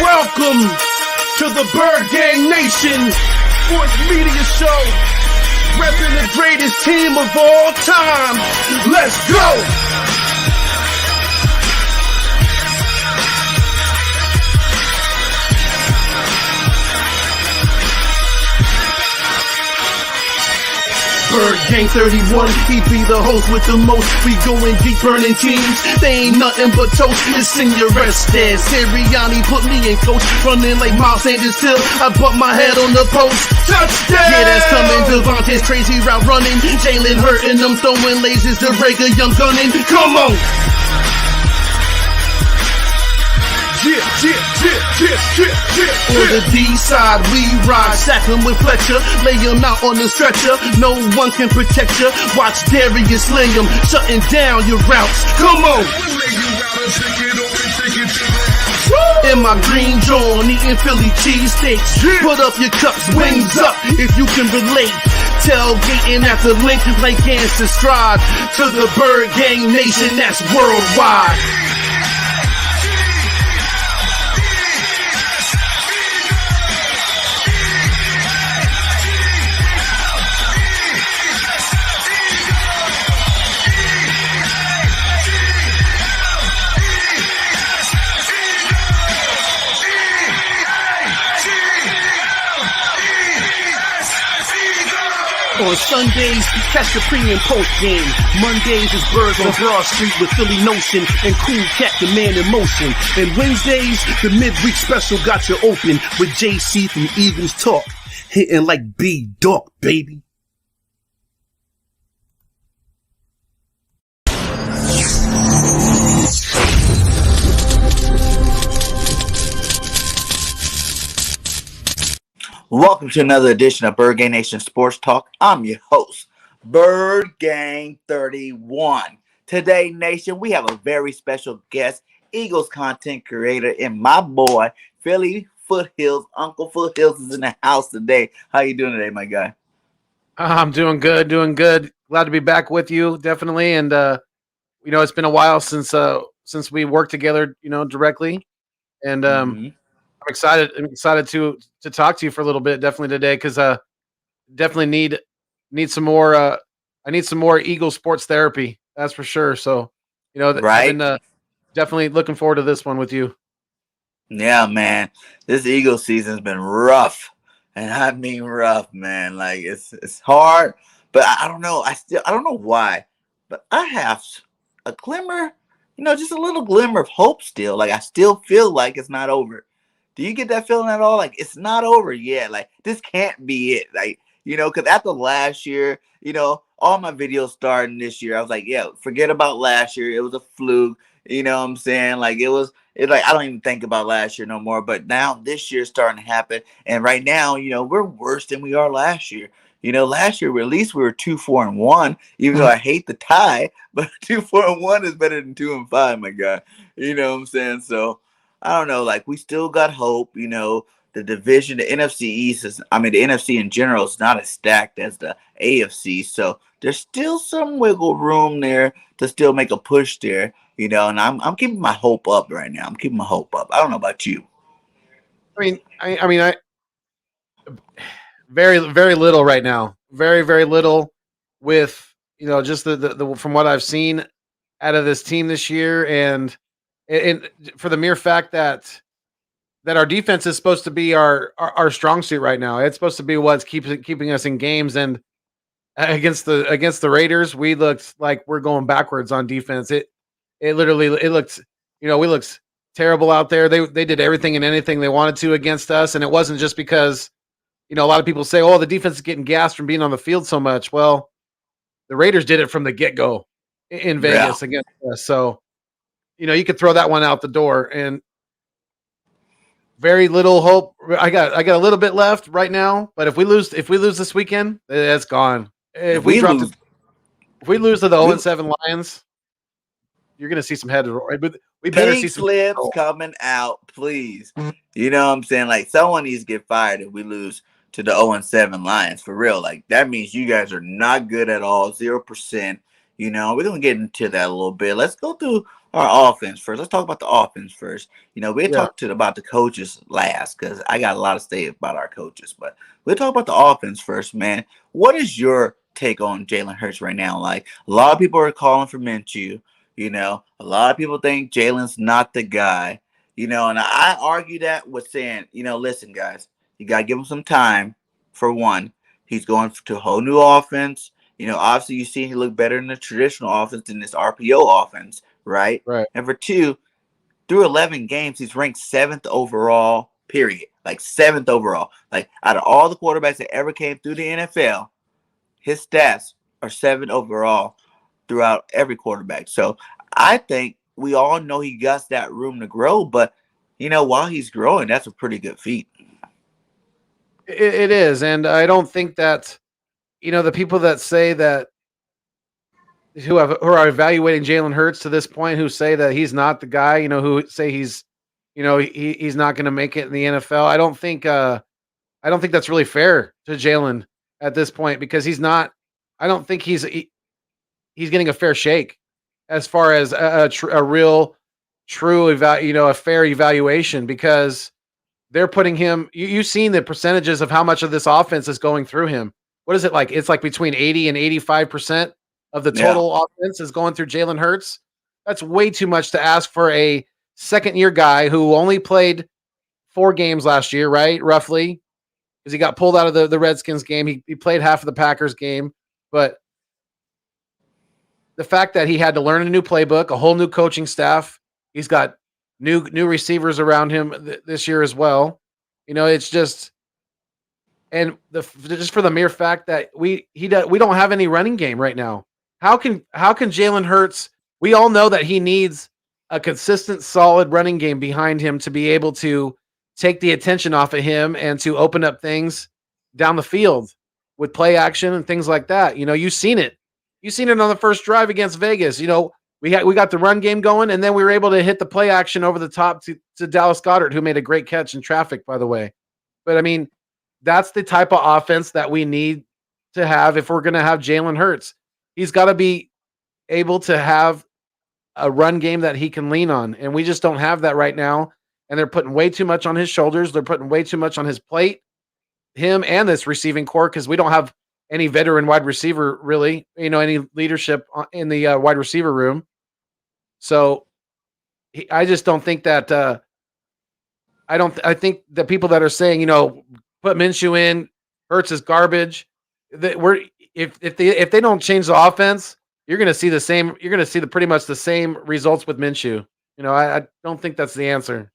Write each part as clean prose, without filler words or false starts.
Welcome to the Bird Gang Nation Sports Media Show, repping the greatest team of all time. Let's go! Bird Gang 31, he be the host with the most. We going deep, burning teams. They ain't nothing but toast. Listen, your rest there. Sirianni put me in coach, running like Miles Sanders till I butt my head on the post. Touchdown! Yeah, that's coming. Devontae's crazy route running. Jalen hurting them, throwing lasers to break a young gunning. Come on! On the D side, we ride, sack him with Fletcher, lay him out on the stretcher. No one can protect you. Watch Darius slay him, shutting down your routes. Come on! In my green John, eating Philly cheesesteaks. Put up your cups, wings up, if you can relate. Tailgating at the link like Gangsta Stride. To the Bird Gang Nation, that's worldwide. On Sundays, catch the pre and post game. Mondays is Birds on Broad Street with Philly Notion and Cool Cat, the man in motion. And Wednesdays, the midweek special got you open with JC from Eagles Talk, hitting like B-Dog, baby. Welcome to another edition of Bird Gang Nation Sports Talk. I'm your host, Bird Gang 31. Today, Nation, we have a very special guest, Eagles content creator, and my boy, Philly Foothills. Uncle Foothills is in the house today. How you doing today, my guy? I'm doing good, Glad to be back with you, definitely. And it's been a while since we worked together, directly. And I'm excited to talk to you for a little bit, definitely today, because definitely need some more. I need some more Eagle sports therapy. That's for sure. So, right. I've been definitely looking forward to this one with you. Yeah, man. This Eagle season's been rough, and I mean rough, man. Like it's hard, but I don't know. I don't know why, but I have a glimmer, just a little glimmer of hope still. Like I still feel like it's not over. Do you get that feeling at all? Like, it's not over yet. Like, this can't be it. Like, because after last year, all my videos starting this year, I was like, yeah, forget about last year. It was a fluke. You know what I'm saying? Like, it's like, I don't even think about last year no more. But now this year's starting to happen. And right now, we're worse than we are last year. Last year, at least we were 2-4-1, even though I hate the tie. But 2-4-1 is better than 2-5, my guy. You know what I'm saying? So, I don't know, like we still got hope, the division, the NFC East the NFC in general is not as stacked as the AFC. So there's still some wiggle room there to still make a push there, and I'm keeping my hope up right now. I'm keeping my hope up. I don't know about you. I very, very little right now. Very, very little with, just the from what I've seen out of this team this year, and for the mere fact that our defense is supposed to be our strong suit right now. It's supposed to be what's keeping us in games. And against the Raiders, we looked like we're going backwards on defense. It looked, we looked terrible out there. They did everything and anything they wanted to against us. And it wasn't just because, a lot of people say, oh, the defense is getting gassed from being on the field so much. Well, the Raiders did it from the get-go in Vegas against us. So, you could throw that one out the door, and very little hope. I got a little bit left right now, but if we lose this weekend, it's gone. If we lose to the 0-7 Lions, you're gonna see some head. We better see some slips coming out, please. You know what I'm saying? Like someone needs to get fired if we lose to the 0-7 Lions for real. Like that means you guys are not good at all, 0%. We're gonna get into that a little bit. Let's go through our offense first. Let's talk about the offense first. We'll Yeah. talk about the coaches last because I got a lot to say about our coaches. But we'll talk about the offense first, man. What is your take on Jalen Hurts right now? Like a lot of people are calling for Minshew. A lot of people think Jalen's not the guy. And I argue that with saying, listen, guys, you gotta give him some time. For one, he's going to a whole new offense. Obviously, you see he look better in the traditional offense than this RPO offense, right? Right. And for two, through 11 games, he's ranked seventh overall, period. Like seventh overall. Like out of all the quarterbacks that ever came through the NFL, his stats are seventh overall throughout every quarterback. So I think we all know he got that room to grow, but while he's growing, that's a pretty good feat. It is, and I don't think that the people that say that who are evaluating Jalen Hurts to this point, who say that he's not the guy, who say he's not going to make it in the NFL. I don't think that's really fair to Jalen at this point because he's not. I don't think he's getting a fair shake as far as a real, true a fair evaluation because they're putting him. You've seen the percentages of how much of this offense is going through him. What is it like? It's like between 80 and 85% of the Yeah. total offense is going through Jalen Hurts. That's way too much to ask for a second year guy who only played 4 games last year, right? Roughly, because he got pulled out of the Redskins game. He played half of the Packers game, but the fact that he had to learn a new playbook, a whole new coaching staff, he's got new receivers around him this year as well. It's just and just for the mere fact that we don't have any running game right now. How can Jalen Hurts? We all know that he needs a consistent, solid running game behind him to be able to take the attention off of him and to open up things down the field with play action and things like that. You've seen it. You've seen it on the first drive against Vegas. We got the run game going, and then we were able to hit the play action over the top to Dallas Goedert, who made a great catch in traffic, by the way. But I mean, that's the type of offense that we need to have if we're going to have Jalen Hurts. He's got to be able to have a run game that he can lean on, and we just don't have that right now. And they're putting way too much on his shoulders. They're putting way too much on his plate, him and this receiving core, because we don't have any veteran wide receiver really, any leadership in the wide receiver room. So I just don't think that. I think the people that are saying, put Minshew in, Hurts is garbage. That we're if they don't change the offense, you're going to see the same. You're going to see the pretty much the same results with Minshew. I don't think that's the answer.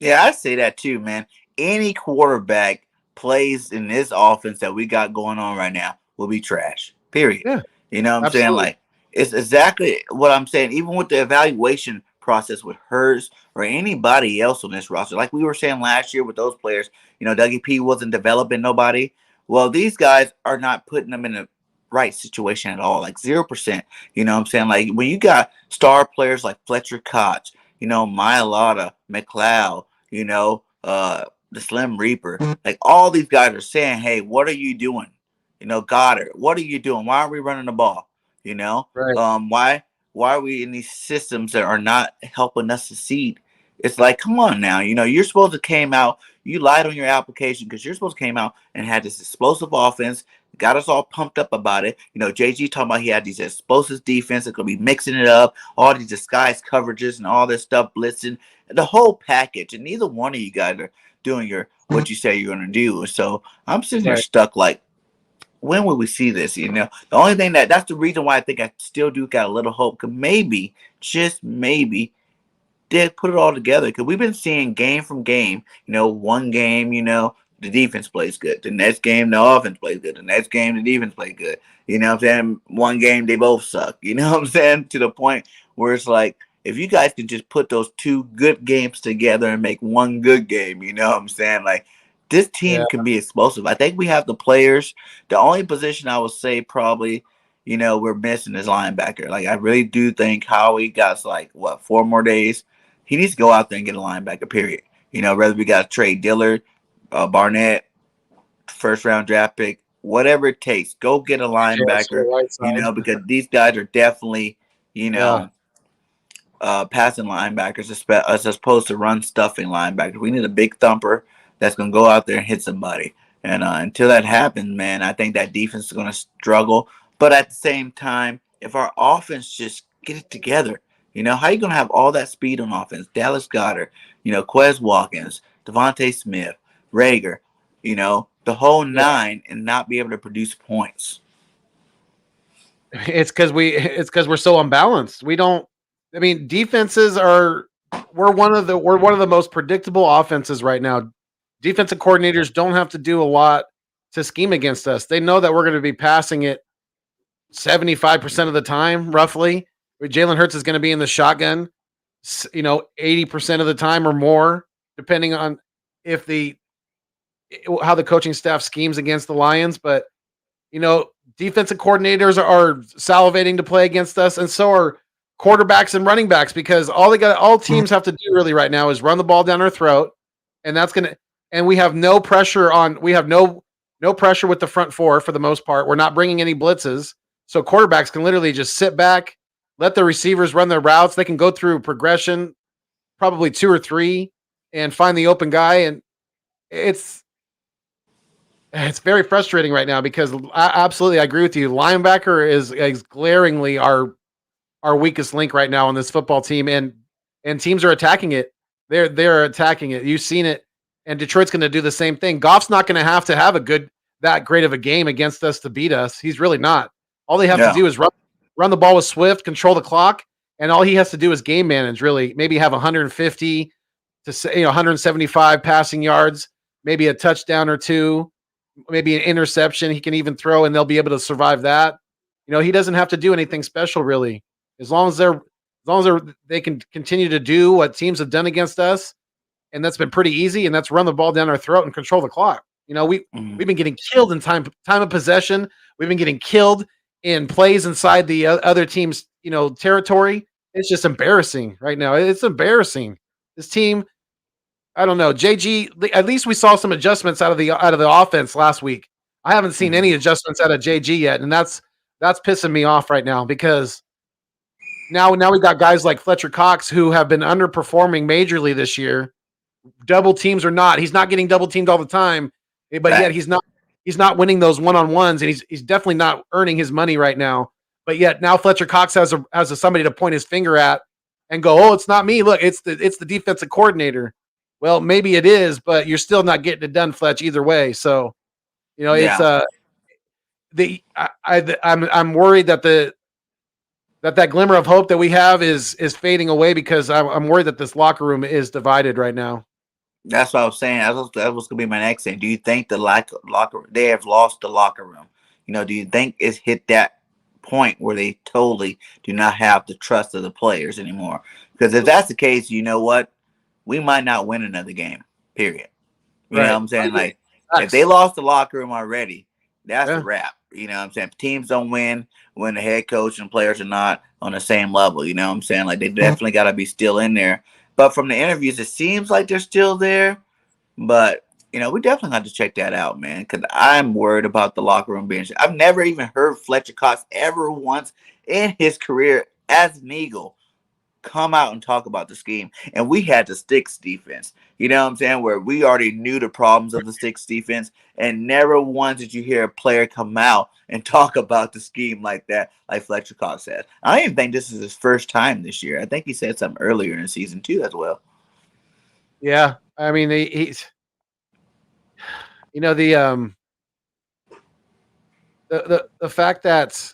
Yeah, I say that too, man. Any quarterback plays in this offense that we got going on right now will be trash. Period. Yeah, You know what I'm saying? absolutely. Like it's exactly what I'm saying. Even with the evaluation process with Hurts or anybody else on this roster, like we were saying last year with those players, Dougie P wasn't developing nobody. Well, these guys are not putting them in a right situation at all, like 0%. You know what I'm saying? Like when you got star players like Fletcher Koch, Myalata, McLeod, the Slim Reaper. Like all these guys are saying, hey, what are you doing? Goddard, what are you doing? Why are we running the ball? Right. Why are we in these systems that are not helping us succeed? It's like, come on now. You're supposed to came out, you lied on your application because you're supposed to came out and had this explosive offense, got us all pumped up about it. JG talking about he had these explosive defense that's gonna be mixing it up, all these disguised coverages and all this stuff, blitzing, the whole package. And neither one of you guys are doing your what you say you're gonna do. So I'm sitting there Right. stuck like, when will we see this? The only thing that's the reason why I think I still do got a little hope. Cause maybe, just maybe, they put it all together. Because we've been seeing game from game. One game, the defense plays good. The next game, the offense plays good. The next game, the defense plays good. You know what I'm saying? One game, they both suck. You know what I'm saying? To the point where it's like, if you guys could just put those two good games together and make one good game, you know what I'm saying? Like, this Yeah. team can be explosive. I think we have the players. The only position I would say probably, we're missing is linebacker. Like, I really do think Howie got like, what, 4 more days? He needs to go out there and get a linebacker, period. Whether we got to trade Dillard, Barnett, first round draft pick, whatever it takes, go get a Yeah. So linebacker, right side. because these guys are definitely, you Yeah. know, passing linebackers as opposed to run stuffing linebackers. We need a big thumper that's going to go out there and hit somebody. And until that happens, man, I think that defense is going to struggle. But at the same time, if our offense just get it together, how you going to have all that speed on offense? Dallas Goddard, Quez Watkins, Devontae Smith, Rager, the whole Yeah. nine, and not be able to produce points. It's because we're so unbalanced. We don't. I mean, defenses are. We're one of the most predictable offenses right now. Defensive coordinators don't have to do a lot to scheme against us. They know that we're going to be passing it 75% of the time, roughly. Jalen Hurts is going to be in the shotgun, 80% of the time or more, depending on if the how the coaching staff schemes against the Lions. But defensive coordinators are salivating to play against us, and so are quarterbacks and running backs, because all teams have to do really right now is run the ball down our throat, and we have no pressure no pressure with the front four for the most part. We're not bringing any blitzes, so quarterbacks can literally just sit back, let the receivers run their routes. They can go through progression, probably 2 or 3, and find the open guy, and it's very frustrating right now because absolutely I agree with you. Linebacker is glaringly our weakest link right now on this football team, and teams are attacking it. They're attacking it. You've seen it, and Detroit's going to do the same thing. Goff's not going to have that great of a game against us to beat us. He's really not. All they have to do is run the ball with Swift, control the clock, and all he has to do is game manage. Really, maybe have 150 to 175 passing yards, maybe a touchdown or two, maybe an interception he can even throw, and they'll be able to survive that. He doesn't have to do anything special really. As long as they can continue to do what teams have done against us, and that's been pretty easy, and that's run the ball down our throat and control the clock. We've been getting killed in time of possession. We've been getting killed in plays inside the other team's territory. It's just embarrassing right now. It's embarrassing. This team, I don't know. JG, at least we saw some adjustments out of the offense last week. I haven't seen any adjustments out of JG yet, and that's pissing me off right now, because now we got guys like Fletcher Cox who have been underperforming majorly this year. Double teams or not, he's not getting double teamed all the time, but yet he's not winning those one-on-ones, and he's definitely not earning his money right now. But yet now Fletcher Cox has somebody to point his finger at and go, "Oh, it's not me. Look, it's the defensive coordinator." Well, maybe it is, but you're still not getting it done, Fletch, either way. So, it's I'm worried that that glimmer of hope that we have is fading away, because I'm worried that this locker room is divided right now. That's what I was saying. That was going to be my next thing. Do you think they have lost the locker room? Do you think it's hit that point where they totally do not have the trust of the players anymore? Because if that's the case, you know what? We might not win another game, period. You know what I'm saying? Like, if they lost the locker room already, that's a wrap. You know what I'm saying? If teams don't win when the head coach and players are not on the same level. You know what I'm saying? Like, they definitely got to be still in there. But from the interviews, it seems like they're still there. But, we definitely have to check that out, man, because I'm worried about the locker room being – I've never even heard Fletcher Cox ever once in his career as an Eagle come out and talk about the scheme. And we had the sticks defense, you know what I'm saying, where we already knew the problems of the sticks defense, and never once did you hear a player come out and talk about the scheme like that, like Fletcher Cox said. I don't even think this is his first time this year. I think he said something earlier in season 2 as well. Yeah, I mean, he's the fact that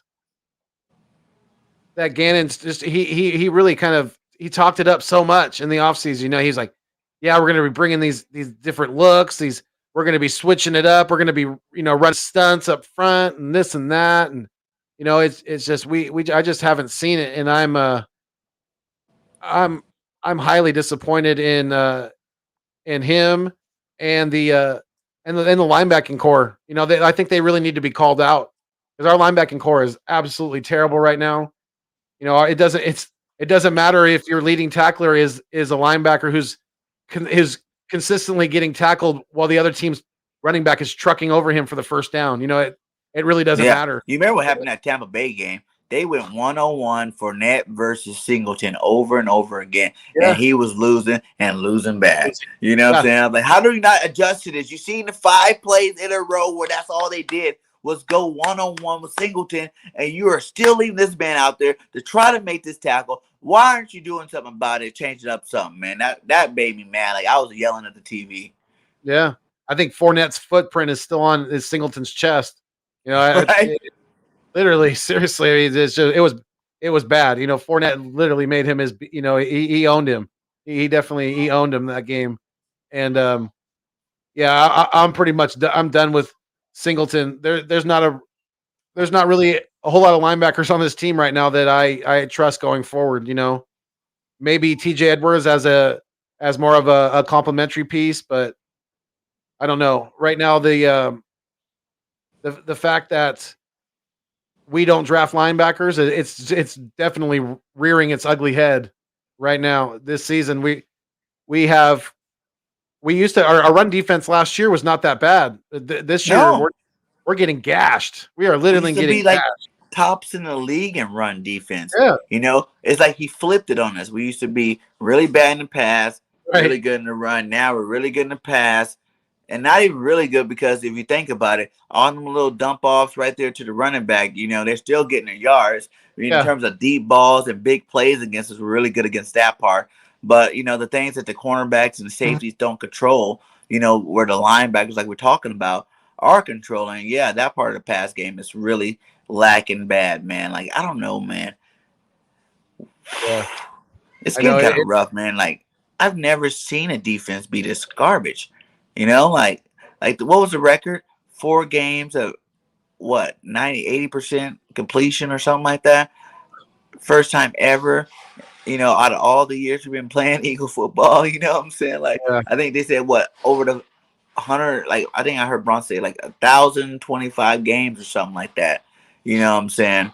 Gannon's just he really kind of he talked it up so much in the offseason. He's like, yeah, we're going to be bringing these different looks. We're going to be switching it up. We're going to be run stunts up front and this and that, and it's just I just haven't seen it, and I'm highly disappointed in him and the linebacking core. I think they really need to be called out, because our linebacking core is absolutely terrible right now. It doesn't matter if your leading tackler is a linebacker who's consistently getting tackled while the other team's running back is trucking over him for the first down. It really doesn't matter. You remember what happened in that Tampa Bay game? they went 1-on-1 Fournette versus Singleton over and over again, and Yeah. he was losing and losing bad. You know what I'm Yeah. saying? Like, how do you not adjust to this? You seen the 5 plays in a row where that's all they did was go 1-on-1 with Singleton, and you are still leaving this man out there to try to make this tackle. Why aren't you doing something about it, changing up something, man? That made me mad. Like, I was yelling at the TV. Yeah. I think Fournette's footprint is still on his Singleton's chest. You know, Right? literally, seriously, I mean, it was bad. You know, Fournette literally made him his. You know, he owned him. He definitely he owned him that game. And yeah, I'm pretty much I'm done with Singleton. There's not really a whole lot of linebackers on this team right now that I trust going forward. You know, maybe T.J. Edwards as more of a complementary piece, but I don't know. Right now, the fact that we don't draft linebackers, it's definitely rearing its ugly head right now. This season, we have we used to our run defense last year was not that bad. This year, No. we're getting gashed. We are We literally used to getting be like gashed. tops in the league in run defense. Yeah, You know, it's like he flipped it on us. We used to be really bad in the pass, right. really good in the run. Now we're really good in the pass, and not even really good because if you think about it, all them little dump offs right there to the running back, you know, they're still getting their yards. I mean, in Yeah, terms of deep balls and big plays against us, we're really good against that part. But you know, the things that the cornerbacks and the safeties don't control, you know, where the linebackers, like we're talking about, are controlling. Yeah, that part of the pass game is really lacking bad, man. Like, I don't know, man. yeah. It's I know getting kind of it. rough, man. Like, I've never seen a defense be this garbage. You know, what was the record? 4 games of what, 90, 80% completion or something like that. First time ever, you know, out of all the years we've been playing Eagle football, you know what I'm saying? Like, Yeah, I think they said what, over the 100, like, I think I heard Bron say like 1,025 games or something like that. You know what I'm saying?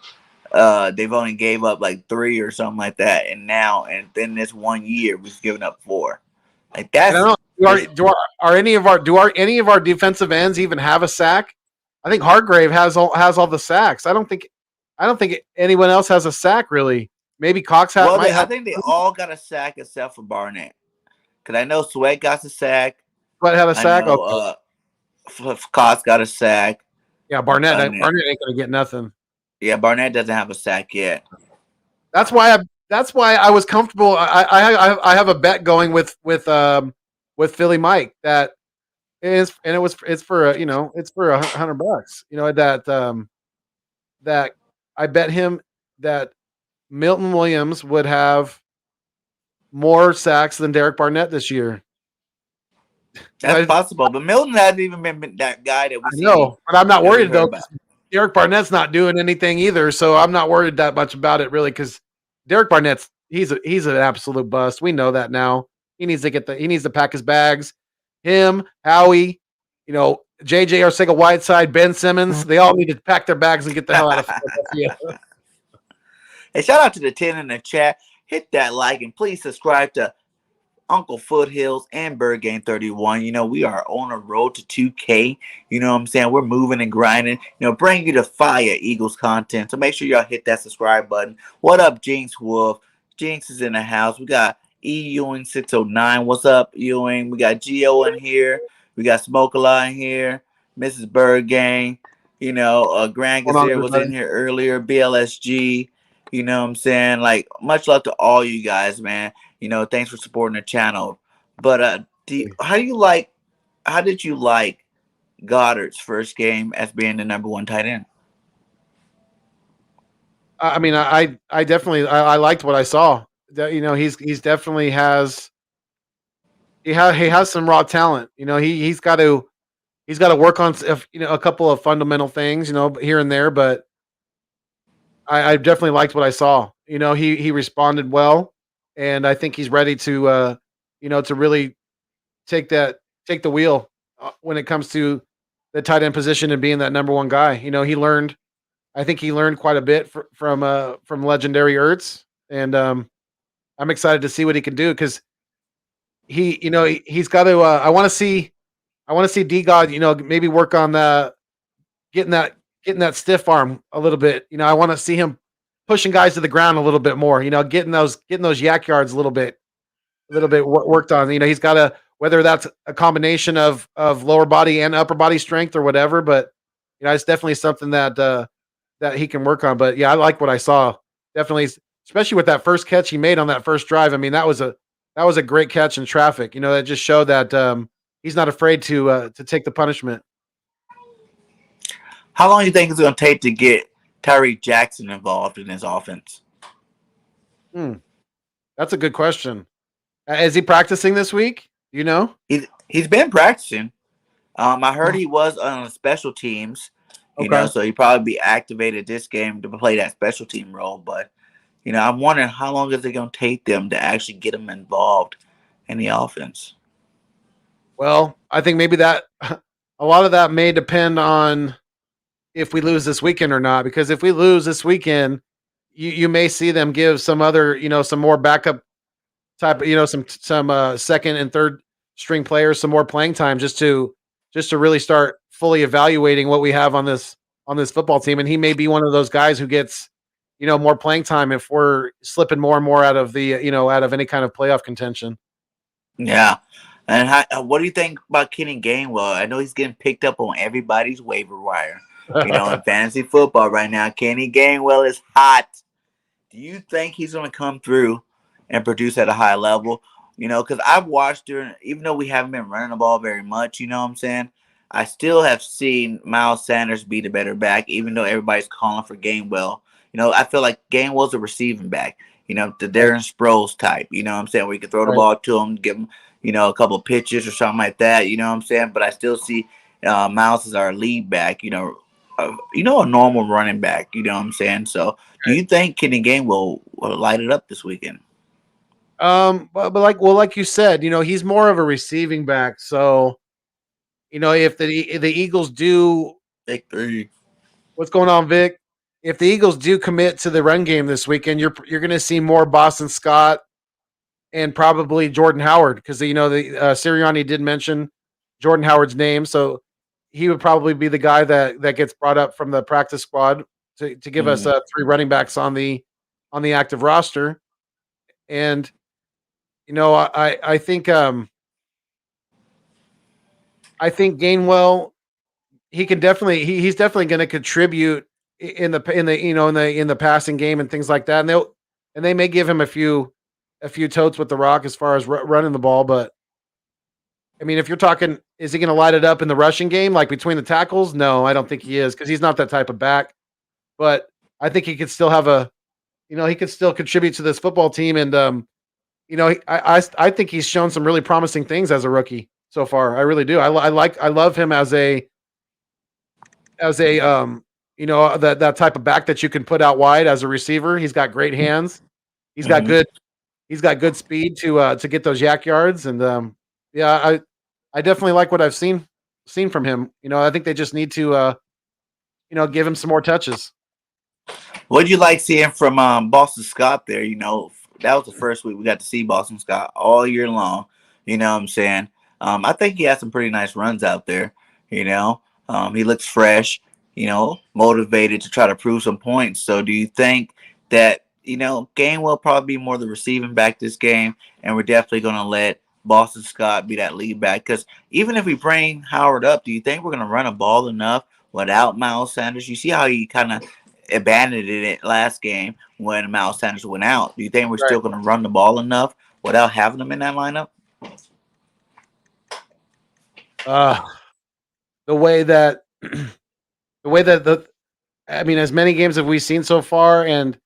They've only gave up like 3 or something like that, and now and then this one year we've given up 4. Like, I don't that's know. just Are any of our defensive ends even have a sack? I think Hargrave has all the sacks. I don't think anyone else has a sack really. Maybe well. Might I have think they all got a sack except for Barnett, because I know Sweat got a sack. but have a I sack. know Okay, Cost got a sack. yeah, Barnett ain't gonna get nothing. Yeah, Barnett doesn't have a sack yet. That's why I was comfortable. I have a bet going with Philly Mike that is, and it's for it's for $100. You know that I bet him that Milton Williams would have more sacks than Derek Barnett this year. You know, That's possible, but Milton hasn't even been that guy that I know, but I'm not we worried heard though about. because Derek Barnett's not doing anything either, so I'm not worried that much about it really. Because Derek Barnett's he's an absolute bust. We know that now. He needs to pack his bags. Him, Howie, JJ Arcega Whiteside, Ben Simmons, they all need to pack their bags and get the hell out of Philadelphia. Hey, shout out to the 10 in the chat. Hit that like and please subscribe to Uncle Foothills and Bird Game 31. You know, we are on a road to 2K. You know what I'm saying? We're moving and grinding. You know, bring you the fire Eagles content. So make sure y'all hit that subscribe button. What up, Jinx Wolf? Jinx is in the house. We got E Ewing 609. What's up, Ewing? We got Geo in here. We got Smoke a lot in here. Mrs. Bird Gang. You know, Grand What's going on, Gazette was in everybody? here earlier. BLSG. You know what I'm saying? Like, much love to all you guys, man. You know, thanks for supporting the channel. But how did you like Goddard's first game as being the number 1 tight end? I mean, I definitely I liked what I saw. He's definitely he has some raw talent. He's got to work on a couple of fundamental things, here and there. But I definitely liked what I saw. He responded well, and I think he's ready to really take take the wheel when it comes to the tight end position and being that number one guy. I think he learned quite a bit from legendary Ertz, and I'm excited to see what he can do because he's got to. I want to see D God, maybe work on getting that getting that stiff arm a little bit. I want to see him pushing guys to the ground a little bit more. Getting those yak yards a little bit worked on. He's got to, whether that's a combination of lower body and upper body strength or whatever. But it's definitely something that he can work on. But yeah, I like what I saw. Definitely, especially with that first catch he made on that first drive. I mean, that was a great catch in traffic. That just showed that he's not afraid to take the punishment. How long do you think it's going to take to get Tyree Jackson involved in his offense? Hmm, that's a good question. Is he practicing this week? Do you know? He's been practicing. I heard he was on special teams, Okay. so he probably be activated this game to play that special team role. But I'm wondering how long is it going to take them to actually get him involved in the offense? Well, I think maybe that a lot of that may depend on if we lose this weekend or not. Because if we lose this weekend, you may see them give some other, some more backup type, some second and third string players some more playing time just to really start fully evaluating what we have on this football team. And he may be one of those guys who gets more playing time if we're slipping more and more out of out of any kind of playoff contention. Yeah. And what do you think about Kenny Gainwell? I know he's getting picked up on everybody's waiver wire. In fantasy football right now, Kenny Gainwell is hot. Do you think he's going to come through and produce at a high level? Because I've watched during, even though we haven't been running the ball very much, you know what I'm saying? I still have seen Miles Sanders be the better back, even though everybody's calling for Gainwell. I feel like Gainwell's a receiving back, the Right. Darren Sproles type, you know what I'm saying? We can throw the Right. ball to him, give him, a couple of pitches or something like that, you know what I'm saying? But I still see Miles as our lead back, a normal running back, you know what I'm saying? So do you think Kenny will light it up this weekend? But like you said, he's more of a receiving back. So, if the Eagles do, Big three. what's going on, Vic? If the Eagles do commit to the run game this weekend, you're going to see more Boston Scott and probably Jordan Howard, because the Sirianni did mention Jordan Howard's name, so he would probably be the guy that gets brought up from the practice squad to give us Mm-hmm. three running backs on the active roster. And I think Gainwell, he's definitely going to contribute in the passing game and things like that. And they may give him a few totes with the rock as far as running the ball. But I mean, if you're talking, is he going to light it up in the rushing game, like between the tackles? No, I don't think he is, because he's not that type of back. But I think he could still he could still contribute to this football team. And I think he's shown some really promising things as a rookie so far. I really do. I love him as a that type of back that you can put out wide as a receiver. He's got great hands. He's got Mm-hmm. good he's got good speed to get those yak yards. And yeah, I definitely like what I've seen from him. I think they just need to give him some more touches. What do you like seeing from Boston Scott there? That was the first week we got to see Boston Scott all year long. You know what I'm saying? I think he has some pretty nice runs out there. He looks fresh, motivated to try to prove some points. So do you think that, Game will probably be more the receiving back this game, and we're definitely going to let Boston Scott be that lead back? Because even if we bring Howard up, do you think we're going to run a ball enough without Miles Sanders? You see how he kind of abandoned it last game when Miles Sanders went out. Do you think we're Right. still going to run the ball enough without having him in that lineup? Uh, the way that I mean, as many games have we seen so far, and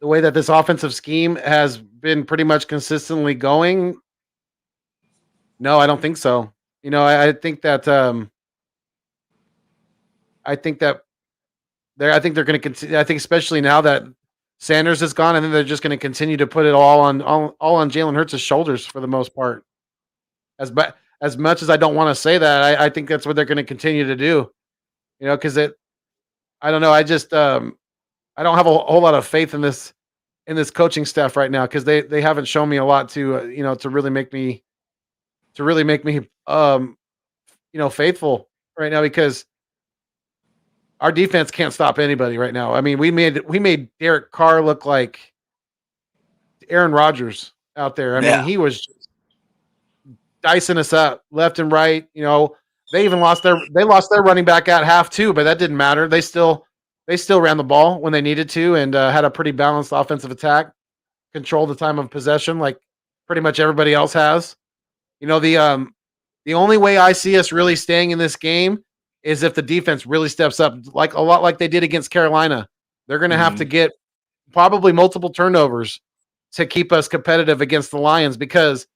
the way that this offensive scheme has been pretty much consistently going, no, I don't think so. I think that I think that I think they're going to continue. I think especially now that Sanders is gone, I think they're just going to continue to put it all on Jalen Hurts' shoulders for the most part. As much as I don't want to say that, I think that's what they're going to continue to do. Because I don't know. I don't have a whole lot of faith in this coaching staff right now, because they haven't shown me a lot to really make me faithful right now, because our defense can't stop anybody right now. I mean, we made Derek Carr look like Aaron Rodgers out there. I mean, Yeah. he was dicing us up left and right. They even lost their running back at half too, but that didn't matter. They still ran the ball when they needed to and had a pretty balanced offensive attack, controlled the time of possession like pretty much everybody else has. The only way I see us really staying in this game is if the defense really steps up, like a lot like they did against Carolina. They're going to have to Mhm. get probably multiple turnovers to keep us competitive against the Lions because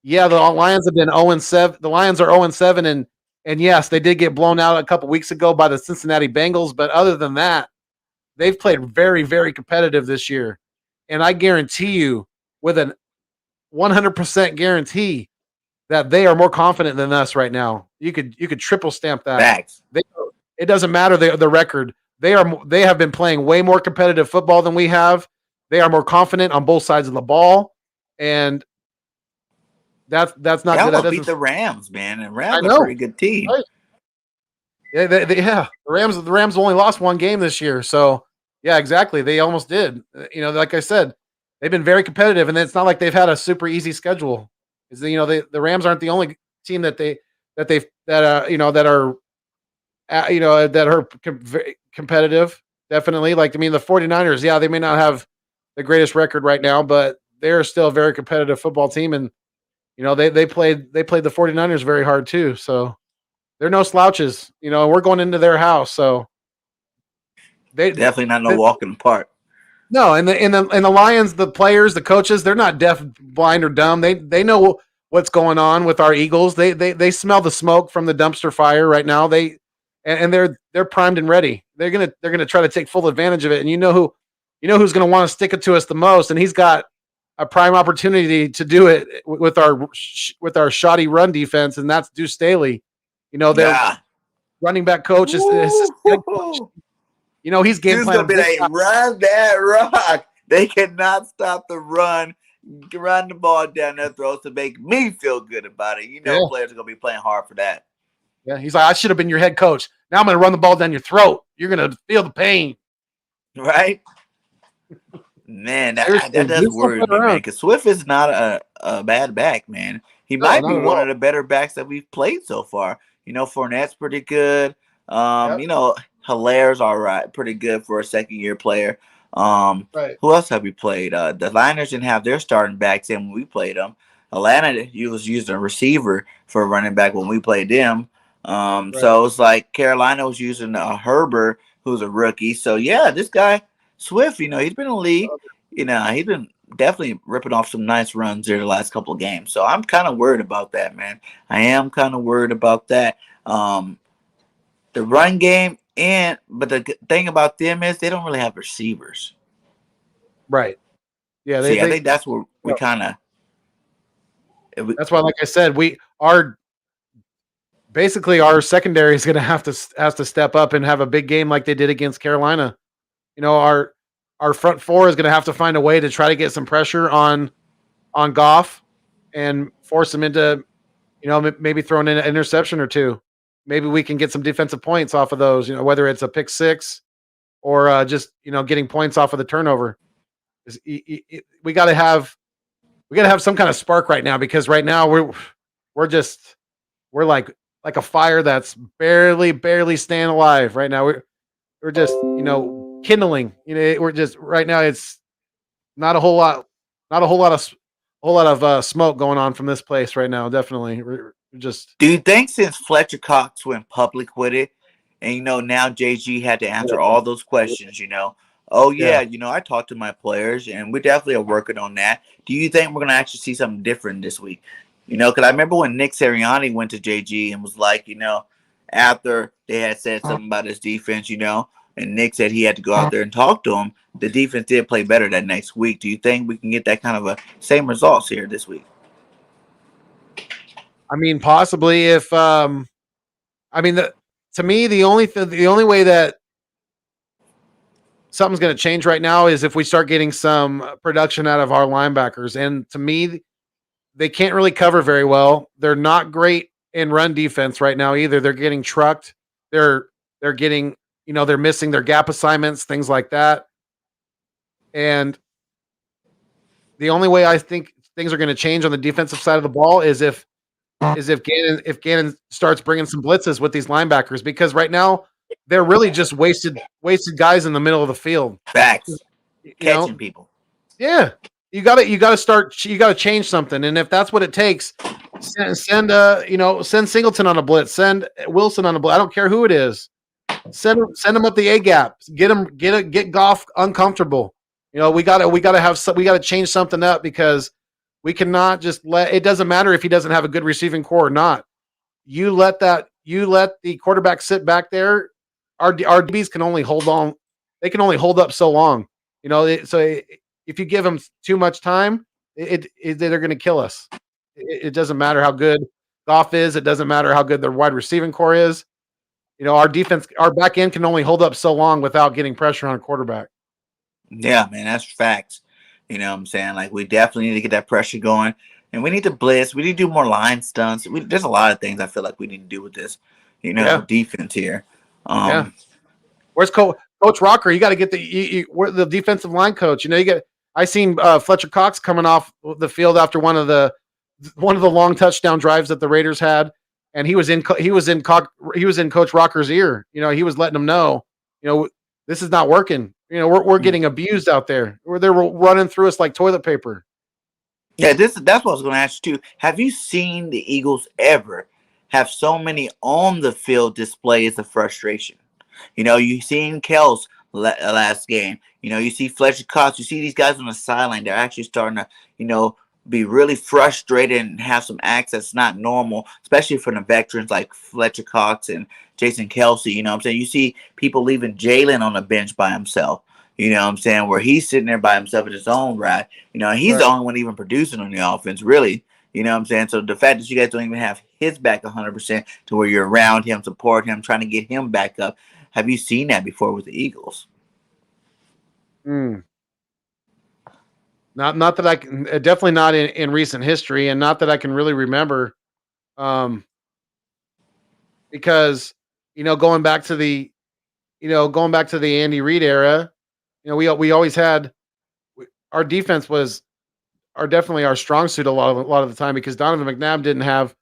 yeah, the Lions have been 0-7. The Lions are 0-7 and yes, they did get blown out a couple weeks ago by the Cincinnati Bengals, but other than that, they've played very very competitive this year. And I guarantee you with an 100% guarantee that they are more confident than us right now. You could triple stamp that. Facts. They, it doesn't matter the record. They have been playing way more competitive football than we have. They are more confident on both sides of the ball, and that's not They good. That almost beat doesn't. the Rams, man. And I Rams are a know. pretty good team. Right. Yeah, the Rams only lost one game this year, so yeah, exactly. They almost did. Like I said, they've been very competitive, and it's not like they've had a super easy schedule. The Rams aren't the only team that are very competitive. Definitely, the 49ers. Yeah, they may not have the greatest record right now, but they're still a very competitive football team, and they played the 49ers very hard too. So they're no slouches. We're going into their house, so they, Definitely not no they walk in the park. no, and the Lions, the players, the coaches, they're not deaf, blind, or dumb. They know what's going on with our Eagles. They smell the smoke from the dumpster fire right now. And they're primed and ready. They're gonna try to take full advantage of it. And who's gonna want to stick it to us the most, and he's got a prime opportunity to do it with our shoddy run defense, and that's Deuce Staley. Their Yeah. running back coach is his head coach. Woo-hoo. He's game Dude's gonna planning be big like, time. run that rock. They cannot stop the run. Run the ball down their throats to make me feel good about it. Yeah. Players are gonna be playing hard for that. Yeah, he's like, I should have been your head coach. Now I'm going to run the ball down your throat. You're going to feel the pain. Right? Man, that Seriously, does he's still worry playing me, man. around. Because Swift is not a bad back, man. He No, might be not at one of all. the better backs that we've played so far. Fournette's pretty good. Yep. Hilaire's all right, pretty good for a second year player. Right. Who else have we played? The Niners didn't have their starting backs in when we played them. Atlanta was using a receiver for a running back when we played them. Right. So it's like Carolina was using a Herbert, who's a rookie. So yeah, this guy Swift, he's been in the league. He's been definitely ripping off some nice runs there the last couple of games. So I'm kind of worried about that, man. I am kind of worried about that. The run game, but the thing about them is they don't really have receivers. Right. Yeah. See, I think that's where we No, kind of. that's why, like I said, basically our secondary is going to has to step up and have a big game like they did against Carolina. Our front four is going to have to find a way to try to get some pressure on Goff and force him into, maybe throwing in an interception or two. Maybe we can get some defensive points off of those, whether it's a pick six or just, getting points off of the turnover. We got to have some kind of spark right now because right now we're like a fire that's barely staying alive right now. We're just, kindling. We're just right now. It's not a whole lot, not a whole lot of smoke going on from this place right now. Definitely, we're just. Do you think since Fletcher Cox went public with it, and now JG had to answer all those questions, oh Yeah. yeah, I talked to my players, and we definitely are working on that. Do you think we're gonna actually see something different this week? Because I remember when Nick Sirianni went to JG and was like, after they had said something about his defense, and Nick said he had to go out there and talk to him. The defense did play better that next week. Do you think we can get that kind of a same results here this week? I mean, possibly if to me the only way that something's going to change right now is if we start getting some production out of our linebackers. And to me, they can't really cover very well. They're not great in run defense right now either. They're getting trucked. They're getting they're missing their gap assignments, things like that. And the only way I think things are going to change on the defensive side of the ball is if Gannon starts bringing some blitzes with these linebackers, because right now they're really just wasted guys in the middle of the field. Facts. You Catching know, people. yeah, you gotta change something, and if that's what it takes, send Singleton on a blitz, send Wilson on a blitz. I don't care who it is. Send him up the A gap. Get Goff uncomfortable. We gotta change something up, because we cannot just let it doesn't matter if he doesn't have a good receiving core or not. You let the quarterback sit back there. Our DBs can only hold on. They can only hold up so long. If you give them too much time, they're going to kill us. It doesn't matter how good Goff is. It doesn't matter how good their wide receiving core is. Our defense, our back end can only hold up so long without getting pressure on a quarterback. Yeah, man, that's facts. You know what I'm saying? Like, we definitely need to get that pressure going. And we need to blitz. We need to do more line stunts. There's a lot of things I feel like we need to do with this, Yeah, defense here. yeah. Um, Where's Coach Rocker? You got to get the defensive line coach. You get. I seen Fletcher Cox coming off the field after one of the long touchdown drives that the Raiders had, and he was in Coach Rocker's ear. He was letting him know, this is not working. We're getting abused out there. They're running through us like toilet paper. yeah, that's what I was going to ask you too. Have you seen the Eagles ever have so many on the field displays of frustration? You seen Kels last game. You see Fletcher Cox. You see these guys on the sideline. They're actually starting to, be really frustrated and have some acts that's not normal, especially for the veterans like Fletcher Cox and Jason Kelsey. You know what I'm saying? You see people leaving Jalen on the bench by himself. You know what I'm saying? Where he's sitting there by himself in his own right. He's the Right. only one even producing on the offense, really. You know what I'm saying? So the fact that you guys don't even have his back 100% to where you're around him, support him, trying to get him back up. Have you seen that before with the Eagles? Mm. Not that I can, definitely not in recent history, and not that I can really remember. Um, because going back to the Andy Reid era, we always had our defense was definitely our strong suit a lot of the time, because Donovan McNabb didn't have.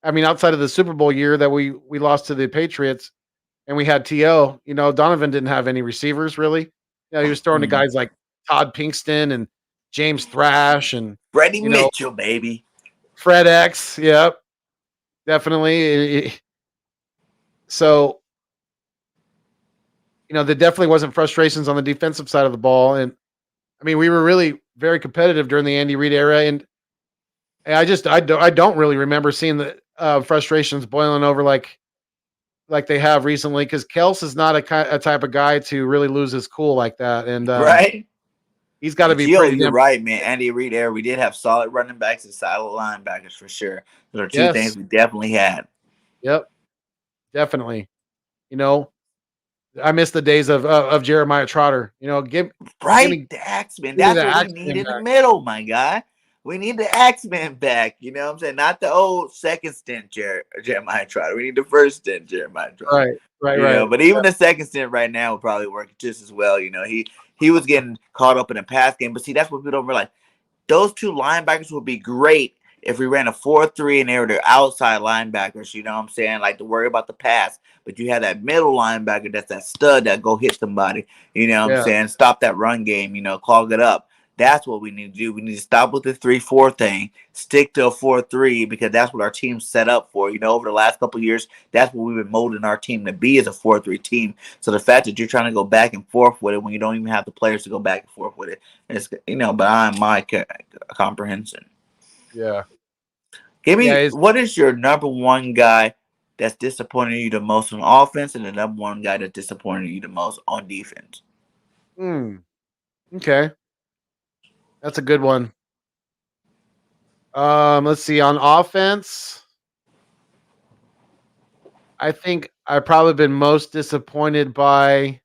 I mean, outside of the Super Bowl year that we lost to the Patriots, and we had To. Donovan didn't have any receivers really. He was throwing to Mm. guys like Todd Pinkston and James Thrash and Freddie you know Mitchell, baby. Fred X. Yep, definitely. So there definitely wasn't frustrations on the defensive side of the ball, and I mean we were really very competitive during the Andy Reid era, and I don't really remember seeing the frustrations boiling over like they have recently, because Kels is not a type of guy to really lose his cool like that, and Right? he's got to But be pretty you're damn. right, man. Andy Reid era, we did have solid running backs and solid linebackers for sure. Those are two things Yes, we definitely had. yep, definitely. You know, I miss the days of Jeremiah Trotter. Give Right? me The Axeman. give me That's the what we need Axeman in the back. middle, my guy. We need the Axeman back. You know what I'm saying? Not the old second stint Jeremiah Trotter. We need the first stint Jeremiah Trotter. Right, right, right. But even the second stint right now would probably work just as well. He was getting caught up in a pass game. But see, that's what people don't realize. Those two linebackers would be great if we ran a 4-3 and they were the outside linebackers, you know what I'm saying? Like, to worry about the pass. But you have that middle linebacker that's that stud that go hit somebody, you know what I'm Yeah, saying? Stop that run game, clog it up. That's what we need to do. We need to stop with the 3-4 thing, stick to a 4-3, because that's what our team's set up for. Over the last couple of years, that's what we've been molding our team to be, as a 4-3 team. So the fact that you're trying to go back and forth with it when you don't even have the players to go back and forth with it, it's, beyond my comprehension. yeah, Give yeah. me, what is your number one guy that's disappointing you the most on offense, and the number one guy that's disappointing you the most on defense? Mm, okay, that's a good one. Let's see. On offense, I think I've probably been most disappointed by.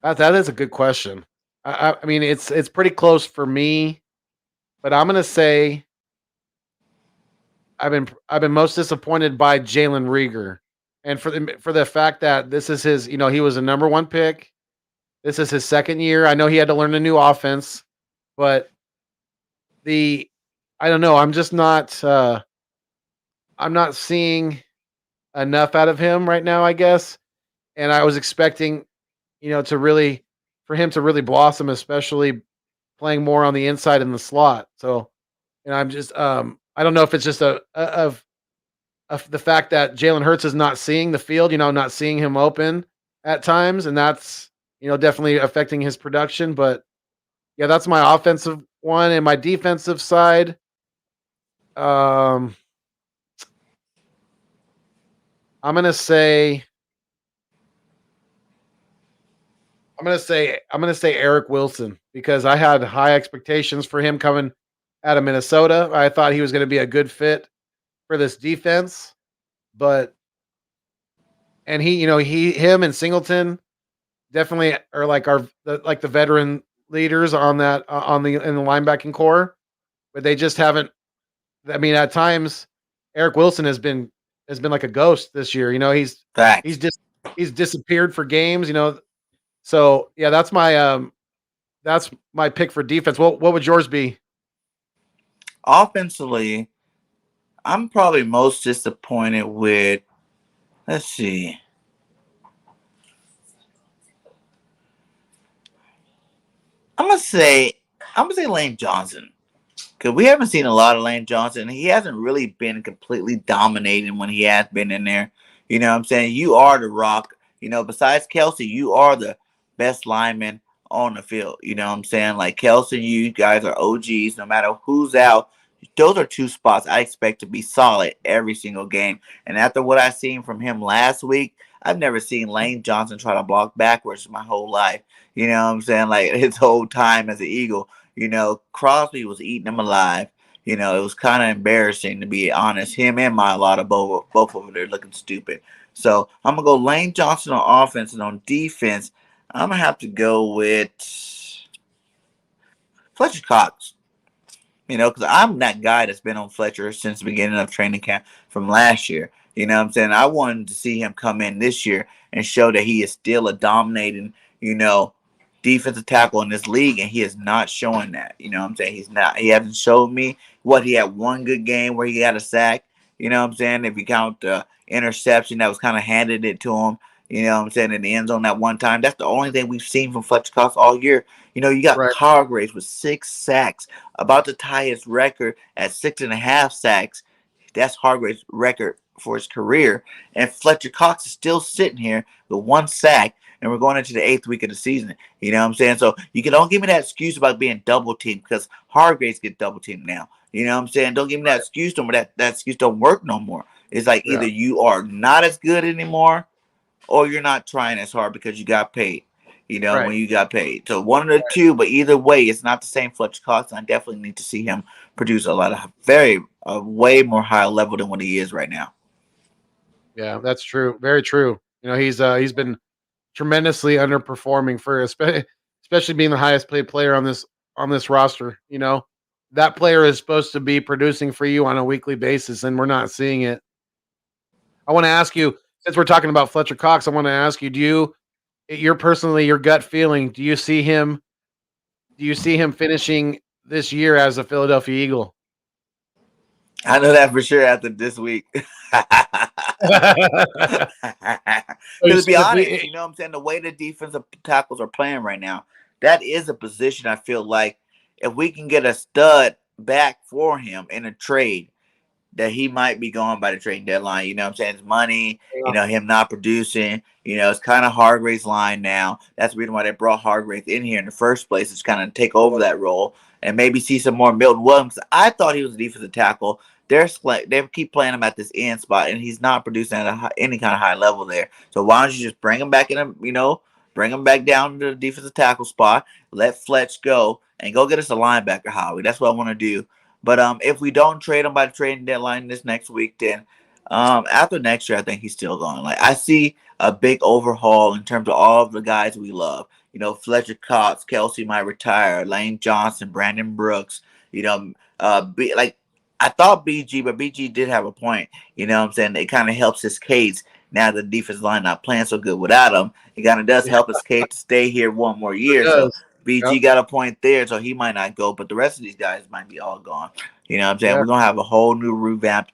That is a good question. I mean, it's pretty close for me, but I'm gonna say I've been most disappointed by Jalen Rieger, and for the fact that this is his, he was a number one pick. This is his second year. I know he had to learn a new offense, but the I don't know. I'm just not. I'm not seeing enough out of him right now, I guess. And I was expecting, to really for him to really blossom, especially playing more on the inside in the slot. So, and I'm just I don't know if it's just of the fact that Jalen Hurts is not seeing the field, not seeing him open at times, and that's definitely affecting his production. But yeah, that's my offensive one, and my defensive side. Um, I'm gonna say I'm gonna say Eric Wilson because I had high expectations for him coming out of Minnesota. I thought he was going to be a good fit for this defense, but and him and Singleton definitely are like the veteran leaders on that on the in the linebacking core, but they just haven't. I mean, at times Eric Wilson has been like a ghost this year. He's Facts. just he's disappeared for games. So yeah, that's my pick for defense. What would yours be? Offensively, I'm probably most disappointed with. Let's see. I'm gonna say I'm gonna say Lane Johnson. Because we haven't seen a lot of Lane Johnson. He hasn't really been completely dominating when he has been in there. You know what I'm saying? You are the rock. Besides Kelsey, you are the best lineman on the field. You know what I'm saying? Like Kelsey, you guys are OGs. No matter who's out, those are two spots I expect to be solid every single game. And after what I seen from him last week, I've never seen Lane Johnson try to block backwards my whole life. You know what I'm saying? Like his whole time as an Eagle. Crosby was eating him alive. It was kind of embarrassing to be honest. Him and Mailata both over there looking stupid. So I'm gonna go Lane Johnson on offense and on defense. I'm gonna have to go with Fletcher Cox. Because I'm that guy that's been on Fletcher since the beginning of training camp from last year. You know what I'm saying? I wanted to see him come in this year and show that he is still a dominating, you know, defensive tackle in this league, and he is not showing that. You know what I'm saying? He's not. He hasn't showed me what he had one good game where he got a sack. You know what I'm saying? If you count the interception that was kind of handed it to him, you know what I'm saying, in the end zone that one time. That's the only thing we've seen from Fletcher Cox all year. You got Right, Hargraves with 6 sacks, about to tie his record at 6.5 sacks. That's Hargraves' record for his career. And Fletcher Cox is still sitting here with 1 sack, and we're going into the 8th week of the season. You know what I'm saying? So you can don't give me that excuse about being double teamed because Hargraves get double teamed now. You know what I'm saying? Don't give me that excuse no more. That excuse don't work no more. It's like yeah, either you are not as good anymore or you're not trying as hard because you got paid. right. When you got paid. So one of the two, but either way, it's not the same Fletcher Cox. I definitely need to see him produce a way more high level than what he is right now. Yeah, that's true. Very true. He's been tremendously underperforming for especially being the highest paid player on this roster. That player is supposed to be producing for you on a weekly basis, and we're not seeing it. I want to ask you, since we're talking about Fletcher Cox, I want to ask you, your gut feeling, do you see him finishing this year as a Philadelphia Eagle? I know that for sure after this week. Because to be If honest, we you know what I'm saying? The way the defensive tackles are playing right now, that is a position I feel like if we can get a stud back for him in a trade, that he might be going by the trading deadline. You know what I'm saying? It's money, yeah, him not producing. It's kind of Hargrave's line now. That's the reason why they brought Hargrave in here in the first place, is kind of take over that role and maybe see some more Milton Williams. I thought he was a defensive tackle. They keep playing him at this end spot, and he's not producing at any kind of high level there. So why don't you just bring him back bring him back down to the defensive tackle spot, let Fletch go, and go get us a linebacker, Howie. That's what I want to do. But if we don't trade him by the trading deadline this next week, then after next year, I think he's still going. Like I see a big overhaul in terms of all of the guys we love. Fletcher Cox, Kelsey might retire, Lane Johnson, Brandon Brooks. Be like I thought BG, but BG did have a point. You know what I'm saying? It kind of helps his case now the defense line not playing so good without him. It kind of does Yeah, help his case to stay here one more it year. So does. BG Yep. got a point there, so he might not go, but the rest of these guys might be all gone. You know what I'm saying? Yeah. We're gonna have a whole new revamped,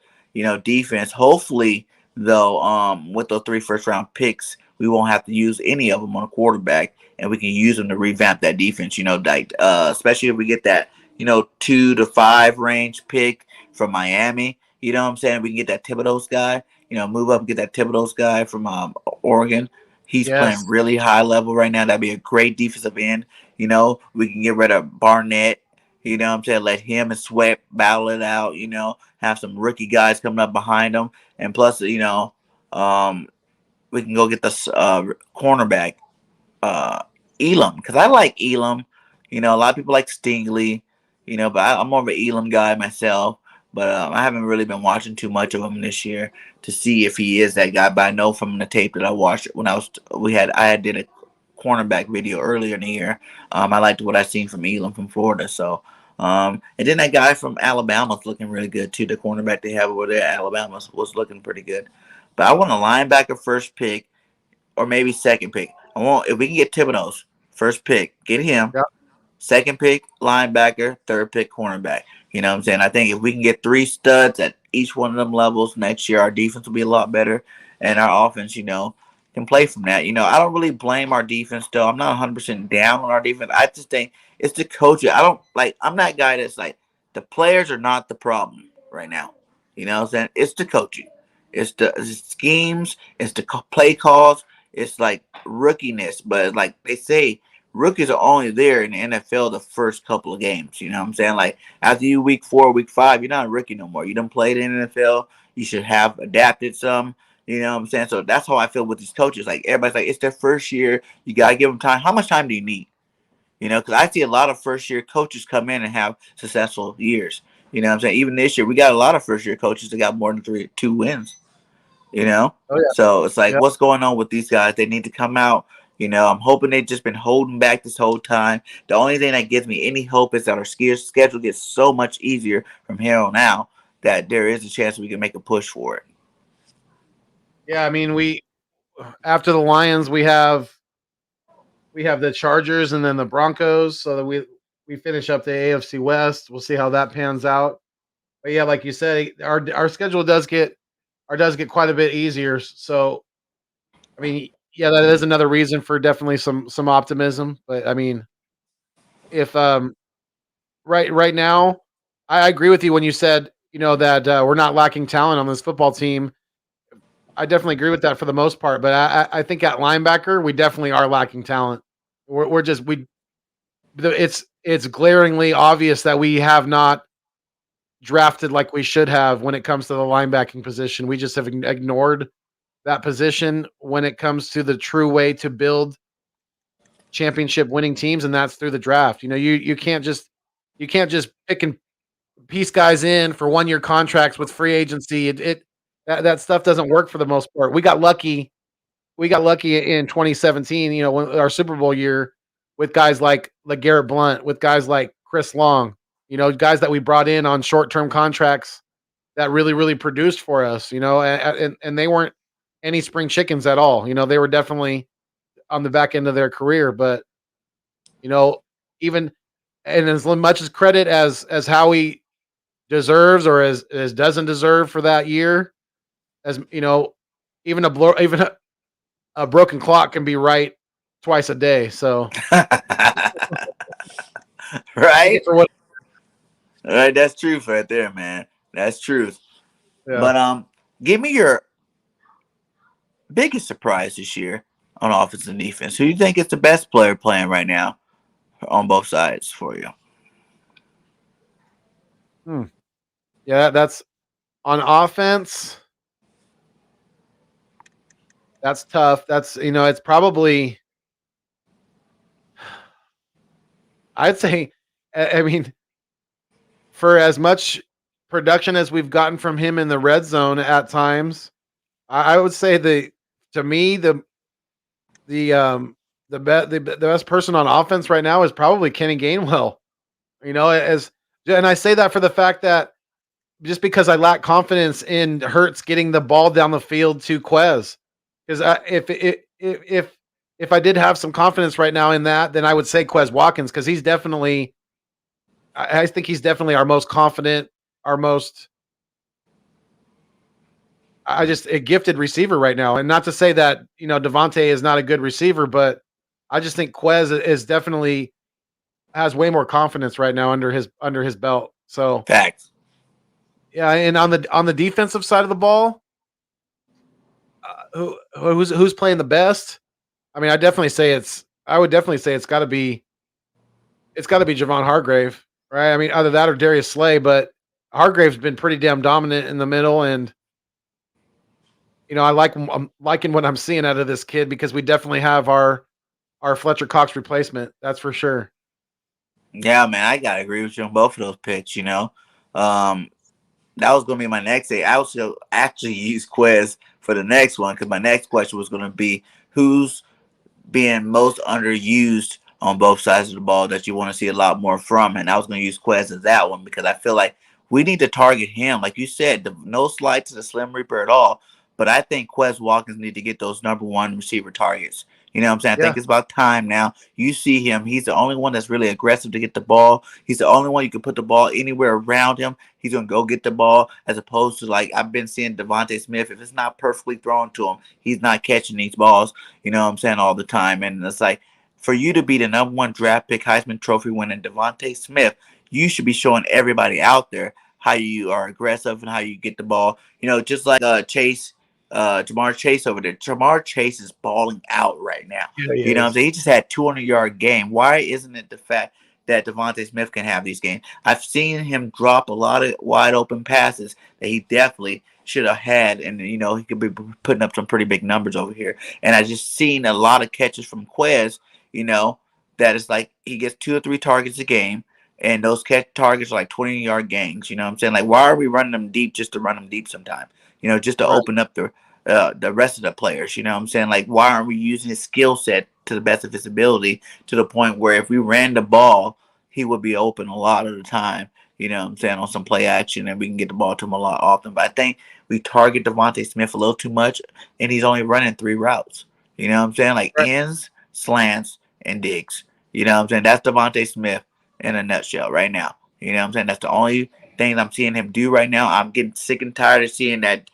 defense. Hopefully, though, with those 3 first round picks, we won't have to use any of them on a quarterback, and we can use them to revamp that defense. Like especially if we get that 2 to 5 range pick from Miami. You know what I'm saying? We can get that Thibodeau's guy. Move up and get that Thibodeau's guy from Oregon. He's playing Yes. really high level right now. That'd be a great defensive end. We can get rid of Barnett. You know what I'm saying? Let him and Sweat battle it out. Have some rookie guys coming up behind them. And plus, um, we can go get the cornerback uh, Elam because I like Elam. A lot of people like Stingley. But I'm more of an Elam guy myself. But I haven't really been watching too much of him this year to see if he is that guy. But I know from the tape that I watched when I had did a cornerback video earlier in the year. I liked what I seen from Elam from Florida. So. And then that guy from Alabama's looking really good too. The cornerback they have over there at Alabama was looking pretty good. But I want a linebacker first pick or maybe second pick. I want if we can get Thibodeau's first pick, get him. Yep. Second pick, linebacker. Third pick, cornerback. You know what I'm saying? I think if we can get 3 studs at each one of them levels next year, our defense will be a lot better, and our offense, can play from that. I don't really blame our defense though. I'm not 100% down on our defense. I just think it's the coaching. I don't like. I'm that guy that's like the players are not the problem right now. You know what I'm saying? It's the coaching. It's the schemes. It's the play calls. It's like rookiness, but like they say, rookies are only there in the NFL the first couple of games. You know what I'm saying? Like after you week 4, week 5, you're not a rookie no more. You done played in the NFL. You should have adapted some. You know what I'm saying? So that's how I feel with these coaches. Like everybody's like, it's their first year. You gotta give them time. How much time do you need? Because I see a lot of first year coaches come in and have successful years. You know what I'm saying? Even this year, we got a lot of first year coaches that got more than 2 wins. you know. Oh yeah. So it's like, Yep. what's going on with these guys? They need to come out. I'm hoping they've just been holding back this whole time. The only thing that gives me any hope is that our schedule gets so much easier from here on out that there is a chance we can make a push for it. Yeah. I mean, we after the Lions, we have the Chargers and then the Broncos, so that we finish up the AFC West. We'll see how that pans out. But yeah, like you said, our schedule does get quite a bit easier. So I mean, yeah, that is another reason for definitely some optimism. But I mean, if right now, I agree with you when you said that we're not lacking talent on this football team. I definitely agree with that for the most part. But I think at linebacker we definitely are lacking talent. We're just we it's glaringly obvious that we have not drafted like we should have when it comes to the linebacking position. We just have ignored that position when it comes to the true way to build championship winning teams, and that's through the draft. You can't just pick and piece guys in for 1 year contracts with free agency. That stuff doesn't work for the most part. We got lucky in 2017, when our Super Bowl year with guys like LeGarrette Blount, with guys like Chris Long, guys that we brought in on short-term contracts that really, really produced for us, and they weren't any spring chickens at all. They were definitely on the back end of their career, but you know, even and as much as credit as Howie deserves or as doesn't deserve for that year, as even a broken clock can be right twice a day. So take it Right? for what. Right. That's truth right there, man. That's truth. Yeah. But give me your biggest surprise this year on offense and defense. Who do you think is the best player playing right now on both sides for you? Hmm. Yeah, that's on offense. That's tough. It's probably, I'd say, I mean, for as much production as we've gotten from him in the red zone at times, I would say to me, the best person on offense right now is probably Kenny Gainwell. As and I say that for the fact that just because I lack confidence in Hurts getting the ball down the field to Quez. Because if I did have some confidence right now in that, then I would say Quez Watkins because he's definitely. I think he's definitely our most confident, our most. I just a gifted receiver right now, and not to say that Devontae is not a good receiver, but I just think Quez is definitely has way more confidence right now under his belt. So Facts. yeah, and on the defensive side of the ball, who's playing the best? I mean, I would definitely say it's got to be Javon Hargrave, right? I mean, either that or Darius Slay, but Hargrave's been pretty damn dominant in the middle, and I'm liking what I'm seeing out of this kid because we definitely have our Fletcher Cox replacement. That's for sure. Yeah, man, I gotta agree with you on both of those picks. Um, that was gonna be my next day. I also actually use Quez for the next one because my next question was gonna be who's being most underused on both sides of the ball that you want to see a lot more from. And I was going to use Quez as that one because I feel like we need to target him. Like you said, no slight to the Slim Reaper at all. But I think Quez Watkins need to get those number one receiver targets. You know what I'm saying? I Yeah, think it's about time now. You see him. He's the only one that's really aggressive to get the ball. He's the only one you can put the ball anywhere around him. He's going to go get the ball as opposed to like I've been seeing Devontae Smith. If it's not perfectly thrown to him, he's not catching these balls. You know what I'm saying, all the time. And it's like for you to be the number one draft pick, Heisman Trophy winning Devontae Smith, you should be showing everybody out there how you are aggressive and how you get the ball. Just like Chase, Jamar Chase over there. Jamar Chase is balling out right now. yeah, he You know what I'm is. saying? He just had 200-yard game. Why isn't it the fact that Devontae Smith can have these games? I've seen him drop a lot of wide open passes that he definitely should have had, and he could be putting up some pretty big numbers over here. And I just seen a lot of catches from Quez, you know, that is like he gets 2 or 3 targets a game, and those catch targets are like 20-yard gains. You know what I'm saying? Like, why are we running them deep just to run them deep sometimes? Just to Right, open up the rest of the players. You know what I'm saying? Like, why aren't we using his skill set to the best of his ability to the point where if we ran the ball, he would be open a lot of the time. You know what I'm saying, on some play action, and we can get the ball to him a lot often. But I think we target Devontae Smith a little too much, and he's only running 3 routes. You know what I'm saying? Like right, ends, slants, and digs. You know what I'm saying? That's Devontae Smith in a nutshell right now. You know what I'm saying? That's the only thing I'm seeing him do right now. I'm getting sick and tired of seeing that,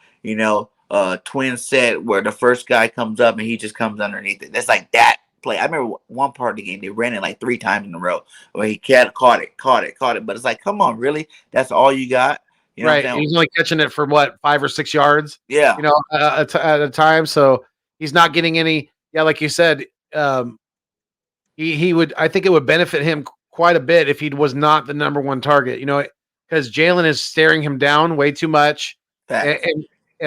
twin set where the first guy comes up and he just comes underneath it. That's like that play. I remember one part of the game, they ran it like 3 times in a row where he caught it. But it's like, come on, really? That's all you got? You know what right. I'm saying? He's only catching it from what 5 or 6 yards, Yeah. at a time. So he's not getting any. Yeah, like you said, um, he would. I think it would benefit him quite a bit if he was not the number one target. Because Jalen is staring him down way too much, and Facts. and,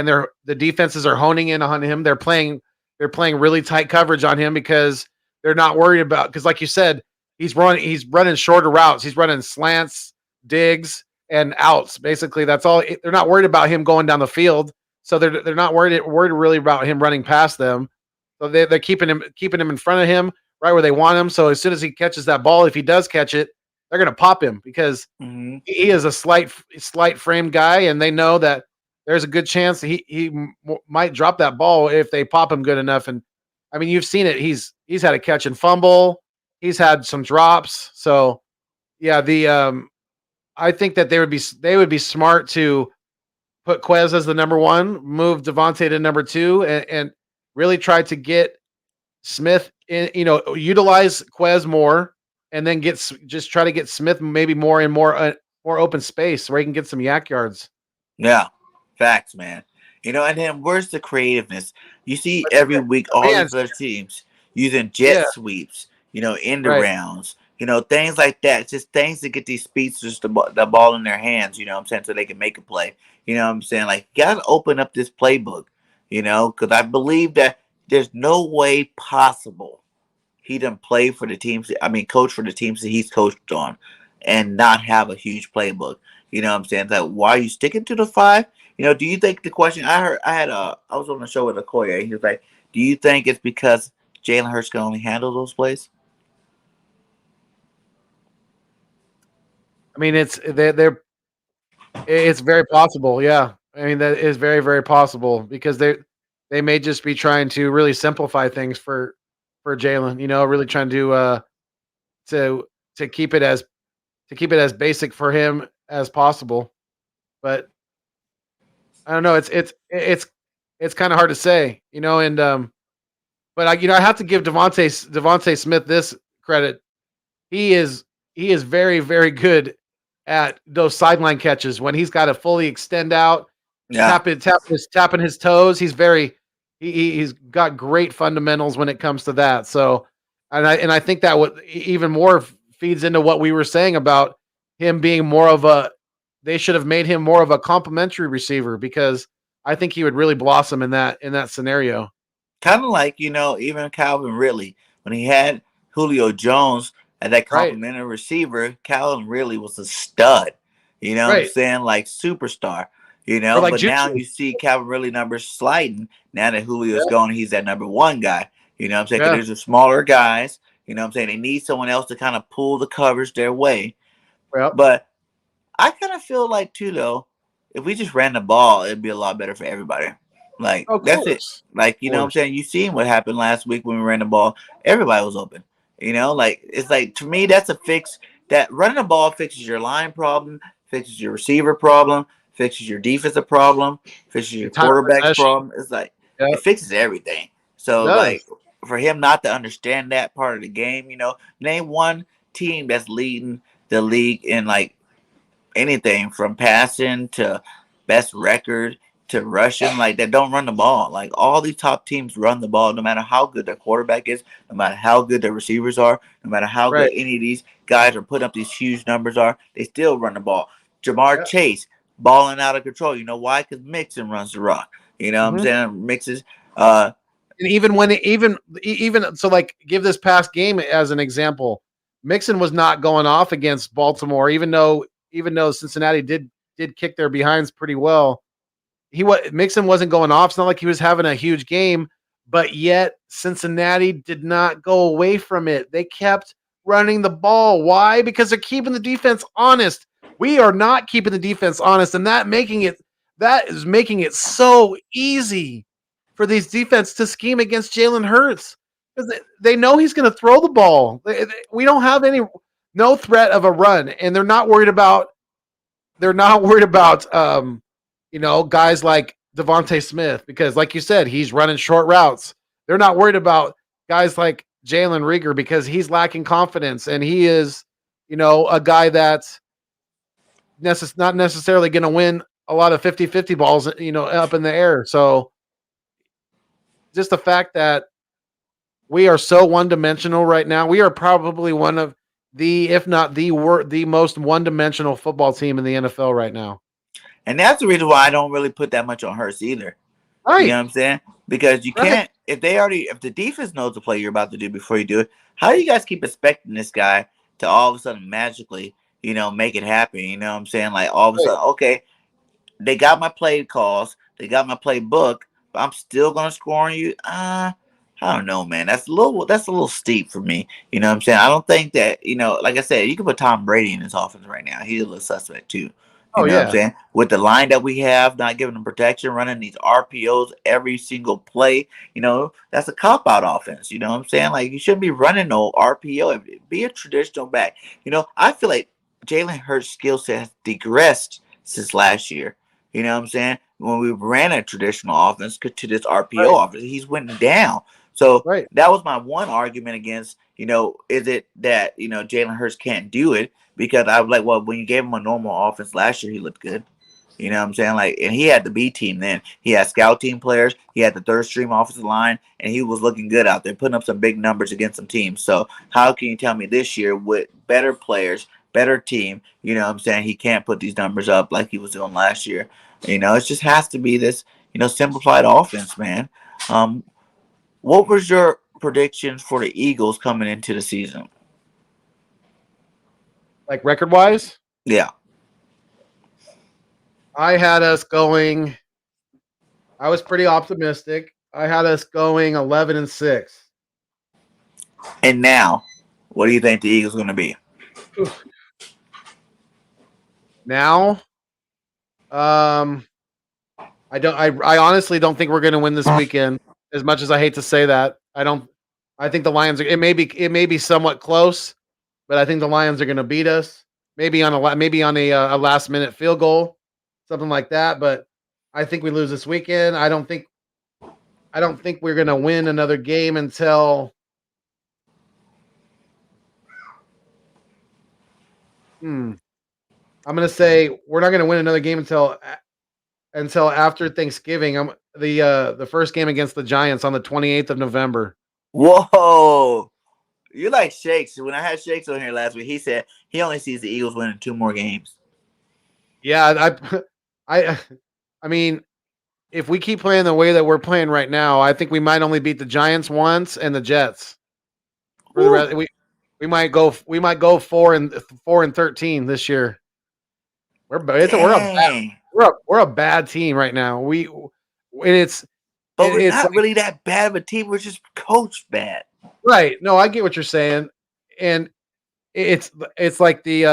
and the defenses are honing in on him. They're playing really tight coverage on him because they're not worried about because like you said, he's running shorter routes. He's running slants, digs, and outs. Basically, that's all. They're not worried about him going down the field, so they're not worried really about him running past them. So they're keeping him in front of him, right where they want him. So as soon as he catches that ball, if he does catch it, they're going to pop him because Mm-hmm. he is a slight frame guy, and they know that there's a good chance he might drop that ball if they pop him good enough. And I mean, you've seen it. He's had a catch and fumble. He's had some drops. So yeah, the I think that they would be smart to put Quez as the number one, move Devontae to number two, and really try to get Smith in, utilize Quez more, and then just try to get Smith maybe more and more open space where he can get some yak yards. Yeah, facts, man. And then where's the creativeness? You see every Yeah, week the all man, these other teams using jet yeah, sweeps, end right. arounds, things like that. Just things to get these speedsters the ball in their hands, you know what I'm saying, so they can make a play. You know what I'm saying? Like, you gotta open up this playbook, because I believe that there's no way possible he done play for the teams. I mean, coach for the teams that he's coached on, and not have a huge playbook. You know what I'm saying? That why are you sticking to the five? Do you think the question I heard? I was on the show with Okoye. He was like, "Do you think it's because Jalen Hurts can only handle those plays?" I mean, it's they're It's very possible, yeah. I mean, that is very, very possible because they may just be trying to really simplify things for Jalen, really trying to to keep it as basic for him as possible. But I don't know, it's kind of hard to say, and but I have to give Devontae Smith this credit. He is he is very, very good at those sideline catches when he's got to fully extend out, Yeah, tapping his toes. He's very he's got great fundamentals when it comes to that. So, and I think that what even more feeds into what we were saying about him being more of a. They should have made him more of a complimentary receiver because I think he would really blossom in that scenario. kind of like even Calvin Ridley when he had Julio Jones at that Right, complimentary receiver. Calvin Ridley was a stud. You know what I'm right, saying? Like superstar. or like But now Juju. you see Calvin Ridley numbers sliding now that Julio's Yeah, gone. He's that number one guy. You know what I'm saying? Because yeah, there's the smaller guys. You know what I'm saying? They need someone else to kind of pull the coverage their way. yep. But I kind of feel like too though, if we just ran the ball, it'd be a lot better for everybody. Like Of that's it. course, Like of what I'm course. saying. You seen what happened last week when we ran the ball? Everybody was open. Like it's like to me that's a fix. That running the ball fixes your line problem, fixes your receiver problem, fixes your defensive problem, fixes The your time of quarterback's possession. problem. It's like it Yep, fixes everything. it So does. like for him not to understand that part of the game, name one team that's leading the league in like anything from passing to best record to rushing, like that don't run the ball. Like all these top teams run the ball no matter how good their quarterback is, no matter how good their receivers are, no matter how good Right. any of these guys are putting up these huge numbers are, they still run the ball. Jamar Yeah. Chase balling out of control. You know why? Because Mixon runs the rock. You know what I'm Mhm. saying? Mixes uh And even when even so, like, give this past game as an example. Mixon was not going off against Baltimore, even though Cincinnati did kick their behinds pretty well. Mixon wasn't going off. It's not like he was having a huge game, but yet Cincinnati did not go away from it. They kept running the ball. Why? Because they're keeping the defense honest. We are not keeping the defense honest, and that is making it so easy for these defense to scheme against Jalen Hurts because they know he's going to throw the ball. We don't have no threat of a run, and they're not worried about guys like Devontae Smith because, like you said, he's running short routes. They're not worried about guys like Jalen Rieger because he's lacking confidence and he is, a guy that's not necessarily going to win a lot of 50-50 balls, up in the air. So just the fact that we are so one dimensional right now, we are probably one of if not the most one dimensional football team in the NFL right now. and that's the reason why I don't really put that much on Hurts either. You know Right, what I'm saying? Because you right, can't if the defense knows the play you're about to do before you do it, how do you guys keep expecting this guy to all of a sudden magically, make it happen? You know what I'm saying? Like all of a right. sudden, okay, they got my play calls, they got my playbook, but I'm still gonna score on you. I don't know, man. That's a little steep for me. You know what I'm saying? I don't think that, like I said, you can put Tom Brady in his offense right now. He's a little suspect too. You Oh know what I'm yeah, saying? With the line that we have, not giving them protection, running these RPOs every single play, that's a cop out offense. You know what I'm saying? Like you shouldn't be running no RPO. Be a traditional back. I feel like Jalen Hurts' skill set has digressed since last year. You know what I'm saying? When we ran a traditional offense to this RPO right, offense, he's went down. So right. that was my one argument against, is it that, Jalen Hurts can't do it? Because I was like, well, when you gave him a normal offense last year, he looked good. You know what I'm saying? Like, and he had the B team then. He had scout team players. He had the third stream offensive line, and he was looking good out there, putting up some big numbers against some teams. So how can you tell me this year with better players, better team, what I'm saying, he can't put these numbers up like he was doing last year? It just has to be this, simplified offense, man. Um, what was your predictions for the Eagles coming into the season? Like record wise, Yeah. I had us going. I was pretty optimistic. I had us going 11-6. And now, what do you think the Eagles are going to be? Now Um, I don't. I honestly don't think we're going to win this weekend. As much as I hate to say that, I don't. I think the Lions are. It may be somewhat close, but I think the Lions are going to beat us. Maybe on a last minute field goal, something like that. But I think we lose this weekend. I don't think we're going to win another game until. Hmm, I'm going to say we're not going to win another game until after Thanksgiving. The first game against the Giants on the 28th of November. Whoa. You like Shakes. When I had Shakes on here last week, he said he only sees the Eagles winning 2 more games. Yeah, I I mean, if we keep playing the way that we're playing right now, I think we might only beat the Giants once and the Jets. For the Woo. rest, we might go 4-13 this year. Dang. We're a bad team right now. But we're It's not like really that bad of a team. We're just coached bad. right. No, I get what you're saying, and it's it's like the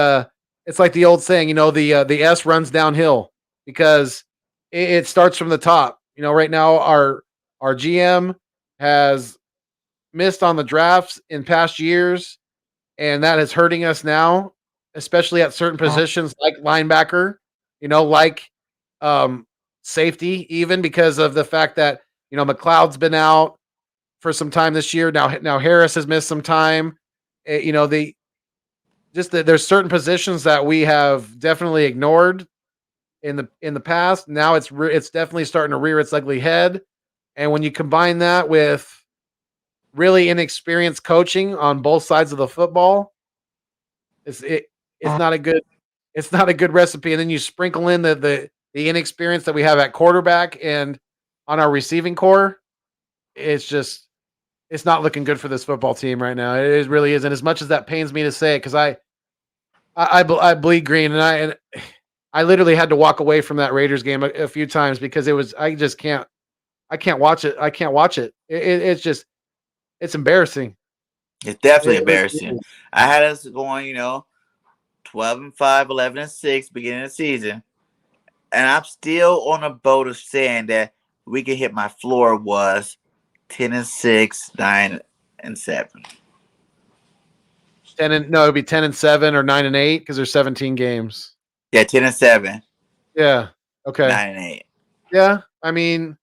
old saying, the S runs downhill because it starts from the top. Right now our GM has missed on the drafts in past years, and that is hurting us now, especially at certain positions like linebacker, like um, safety, even because of the fact that McLeod's been out for some time this year. Now Harris has missed some time. The just that there's certain positions that we have definitely ignored in the past. Now it's definitely starting to rear its ugly head. And when you combine that with really inexperienced coaching on both sides of the football, it's it it's not a good recipe. And then you sprinkle in the inexperience that we have at quarterback and on our receiving core. It's just it's not looking good for this football team right now. It really is. And as much as that pains me to say it, because I bleed green, and I literally had to walk away from that Raiders game a few times because I can't watch it. I can't watch it. It's just it's embarrassing. It's definitely It really embarrassing. is. I had us going, 12-5, 11-6, beginning of the season. And I'm still on a boat of saying that we can hit my floor was 10-6, 9-7. It'd be 10-7 or 9-8 because there's 17 games. Yeah, 10-7, Yeah. Okay. 9-8. Yeah. I mean,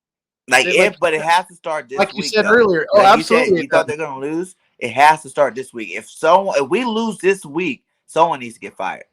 Like it, like but it has to start this like you week said though. earlier. Oh, Like you said, absolutely. you thought they're gonna lose. It has to start this week. If we lose this week, someone needs to get fired.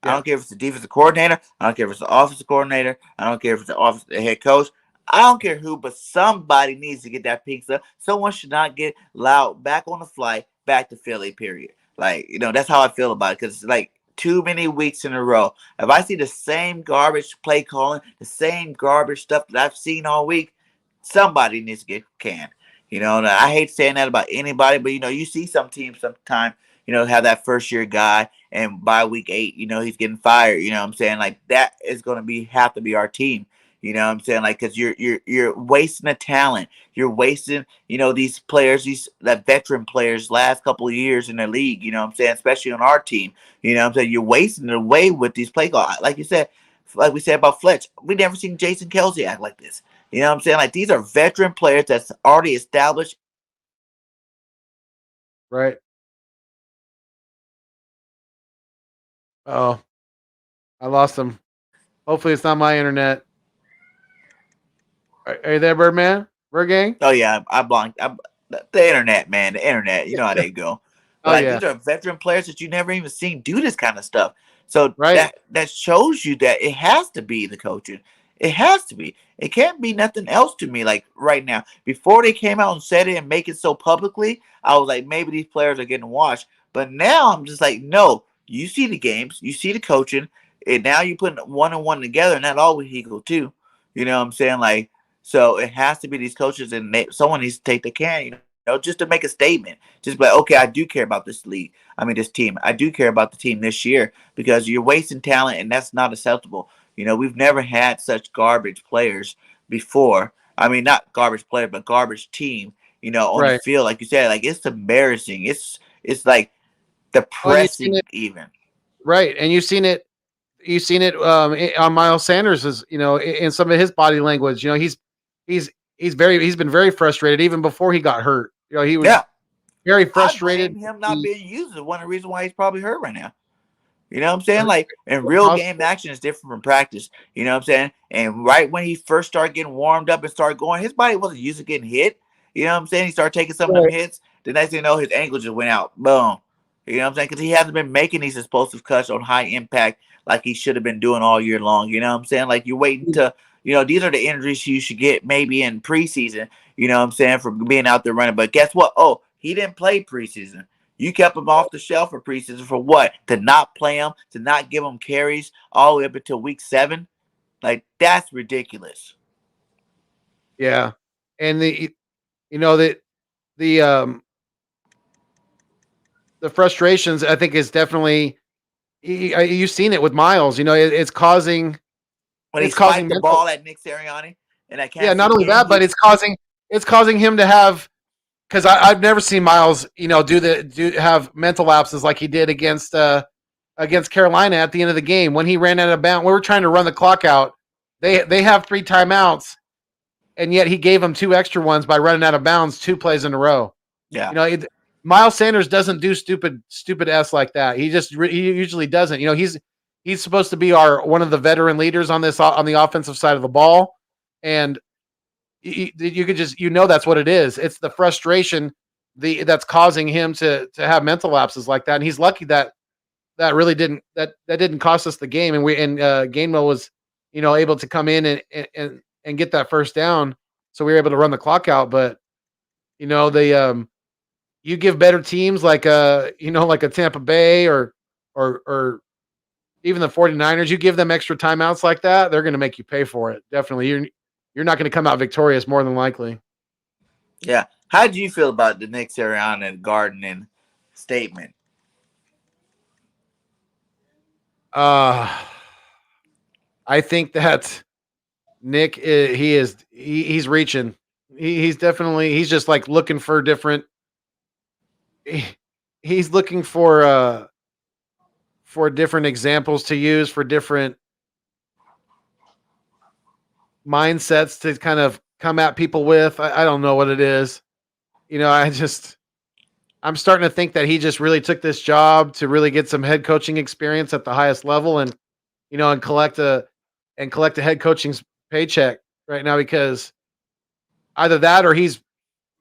I Yeah. don't care if it's the defensive coordinator. I don't care if it's the offensive coordinator. I don't care if it's the head coach. I don't care who, but somebody needs to get that pink stuff. Someone should not get loud back on the flight back to Philly. Period. Like that's how I feel about it because it's like too many weeks in a row. If I see the same garbage play calling, the same garbage stuff that I've seen all week, somebody needs to get canned. And I hate saying that about anybody, but you see some teams sometimes, have that first year guy and by week 8, he's getting fired. You know what I'm saying? Like that is gonna have to be our team. You know what I'm saying? Like, cause you're wasting a talent. You're wasting, these players, these that veteran players last couple of years in the league, you know what I'm saying, especially on our team. You know what I'm saying? You're wasting it away with these play calls. Like you said, like we said about Fletch, we never seen Jason Kelsey act like this. You know what I'm saying? Like these are veteran players that's already established. Right. Oh, I lost him. Hopefully, it's not my internet. Are you there, Birdman? Bird Gang? Oh yeah, I blanked. The internet, man, the internet. You know how they go. But Oh like yeah. these are veteran players that you never even seen do this kind of stuff. So Right. that shows you that it has to be the coaching. It has to be. It can't be nothing else to me. Like right now, before they came out and said it and make it so publicly, I was like, maybe these players are getting washed. But now I'm just like, no. You see the games, you see the coaching, and now you put one and one together, and that always equal two. You know what I'm saying? Like so it has to be these coaches, and someone needs to take the can, just to make a statement. Just like, okay, I do care about this league. I mean, this team. I do care about the team this year because you're wasting talent, and that's not acceptable. We've never had such garbage players before. I mean, not garbage player, but garbage team. On the Right. field, like you said, like it's embarrassing. It's like Oh, and you've seen depressing, it. even. Right, and you've seen it. you've seen it on Miles Sanders, is in some of his body language. He's he's been very frustrated even before he got hurt. He was Yeah, very I blame frustrated. him not being used as one of the reasons why he's probably hurt right now. You know what I'm saying? Very Like in real game possible. action is different from practice. You know what I'm saying? And right when he first started getting warmed up and started going, his body wasn't used to getting hit. You know what I'm saying? He started taking some of them Right. hits. The next thing you know, his ankle just went out. Boom. You know what I'm saying? Because he hasn't been making these explosive cuts on high impact like he should have been doing all year long. You know what I'm saying? Like you're waiting to, these are the injuries you should get maybe in preseason. You know what I'm saying? For being out there running. But guess what? Oh, he didn't play preseason. You kept him off the shelf for preseason for what? To not play him, to not give him carries all the way up until week 7? Like, that's ridiculous. Yeah, and you know the the um the frustrations, I think, is definitely you've seen it with Miles. When he It's spiked causing the mental. ball at Nick Sirianni in that Yeah, Kansas not City only game, that, but it's causing him to have, because I've never seen Miles, have mental lapses like he did against Carolina at the end of the game when he ran out of bounds. We were trying to run the clock out. They have 3 timeouts, and yet he gave them 2 extra ones by running out of bounds 2 plays in a row. yeah. You know, Miles Sanders doesn't do stupid s like that. He usually doesn't. He's supposed to be one of the veteran leaders on the offensive side of the ball, and you could just that's what it is. It's the frustration that's causing him to have mental lapses like that. And he's lucky that really didn't cost us the game. And Gainwell was able to come in and get that first down, so we were able to run the clock out. But they you give better teams like like a Tampa Bay or even the 49ers, you give them extra timeouts like that, they're going to make you pay for it. Definitely. You're not going to come out victorious more than likely. Yeah. How do you feel about the Nick Sirianni and gardening statement? Uh I think that Nick he's reaching. He's just like looking for different he's looking for different examples to use, for different mindsets to kind of come at people with. I don't know what it is. I'm starting to think that he just really took this job to really get some head coaching experience at the highest level, and collect a head coaching's paycheck right now, because either that or he's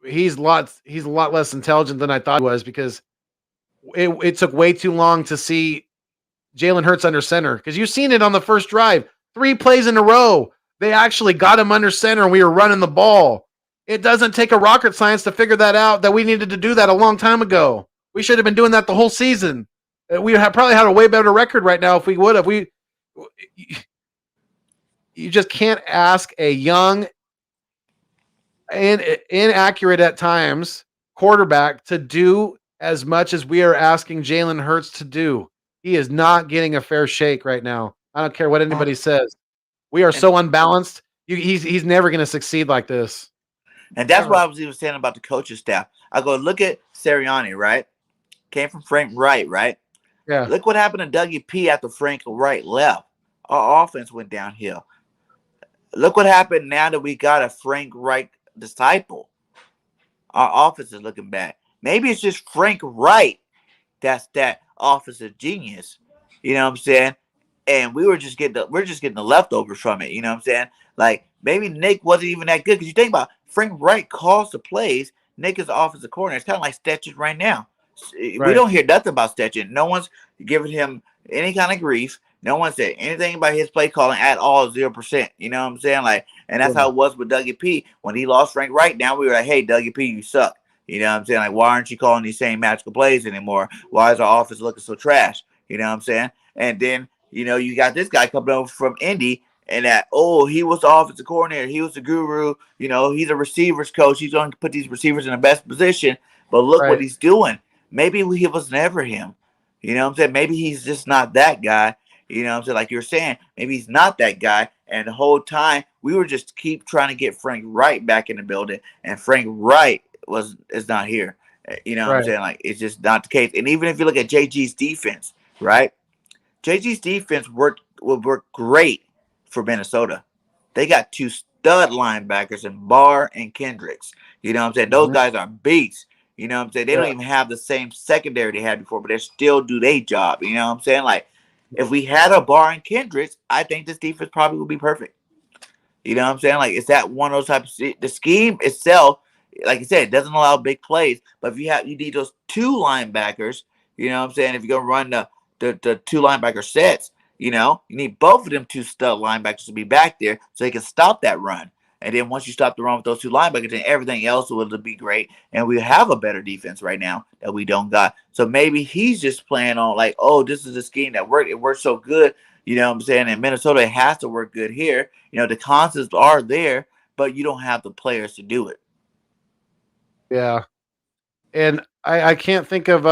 a lot less intelligent than I thought he was, because it took way too long to see Jalen Hurts under center, because you've seen it on the first drive, 3 plays in a row. They actually got him under center and we were running the ball. It doesn't take a rocket science to figure that out, that we needed to do that a long time ago. We should have been doing that the whole season. We have probably had a way better record right now if we would have. You just can't ask a young and inaccurate at times quarterback to do as much as we are asking Jalen Hurts to do. He is not getting a fair shake right now. I don't care what anybody says. We are And so unbalanced. He's never going to succeed like this. and that's what Ever. I was even saying about the coaching staff. I go, look at Sirianni, right? Came from Frank Wright, right? Yeah. Look what happened to Dougie P after Frank Wright left. Our offense went downhill. Look what happened now that we got a Frank Wright disciple. Our offense is looking bad. Maybe it's just Frank Wright that's that offensive genius. You know what I'm saying? And we're just getting the leftovers from it. You know what I'm saying? Like maybe Nick wasn't even that good, because you think about it, Frank Wright calls the plays. Nick is the offensive coordinator. It's kind of like Stetchen right now. We Right. don't hear nothing about Stetchen. No one's giving him any kind of grief. No one said anything about his play calling at all, 0%. You know what I'm saying? Like, and that's how it was with Dougie P. When he lost Frank Wright, now we were like, hey, Dougie P, you suck. You know what I'm saying? Like, why aren't you calling these same magical plays anymore? Why is our offense looking so trash? You know what I'm saying? And then, you got this guy coming over from Indy, and he was the offensive coordinator. He was the guru. He's a receivers coach. He's going to put these receivers in the best position. But look what Right. he's doing. Maybe he was never him. You know what I'm saying? Maybe he's just not that guy. You know what I'm saying? Like you're saying, maybe he's not that guy. And the whole time, we were just keep trying to get Frank Wright back in the building. And Frank Wright is not here. You know what I'm Right. saying? Like, it's just not the case. And even if you look at JG's defense, right? JG's defense would work great for Minnesota. They got two stud linebackers in Barr and Kendricks. You know what I'm saying? Those Mhm. guys are beasts. You know what I'm saying? They Yeah, don't even have the same secondary they had before, but they still do their job. You know what I'm saying? Like, if we had a Barr and Kendricks, I think this defense probably would be perfect. You know what I'm saying? Like, it's that one of those types of the scheme itself, like you said, it doesn't allow big plays. But if you need those two linebackers, you know what I'm saying? If you're gonna run the two linebacker sets, you need both of them two stud linebackers to be back there so they can stop that run. And then once you stop the run with those two linebackers, then everything else will be great. And we have a better defense right now that we don't got. So maybe he's just playing on like, oh, this is a scheme that worked. It worked so good. You know what I'm saying? In Minnesota, it has to work good here. The concepts are there, but you don't have the players to do it. yeah. And I can't think of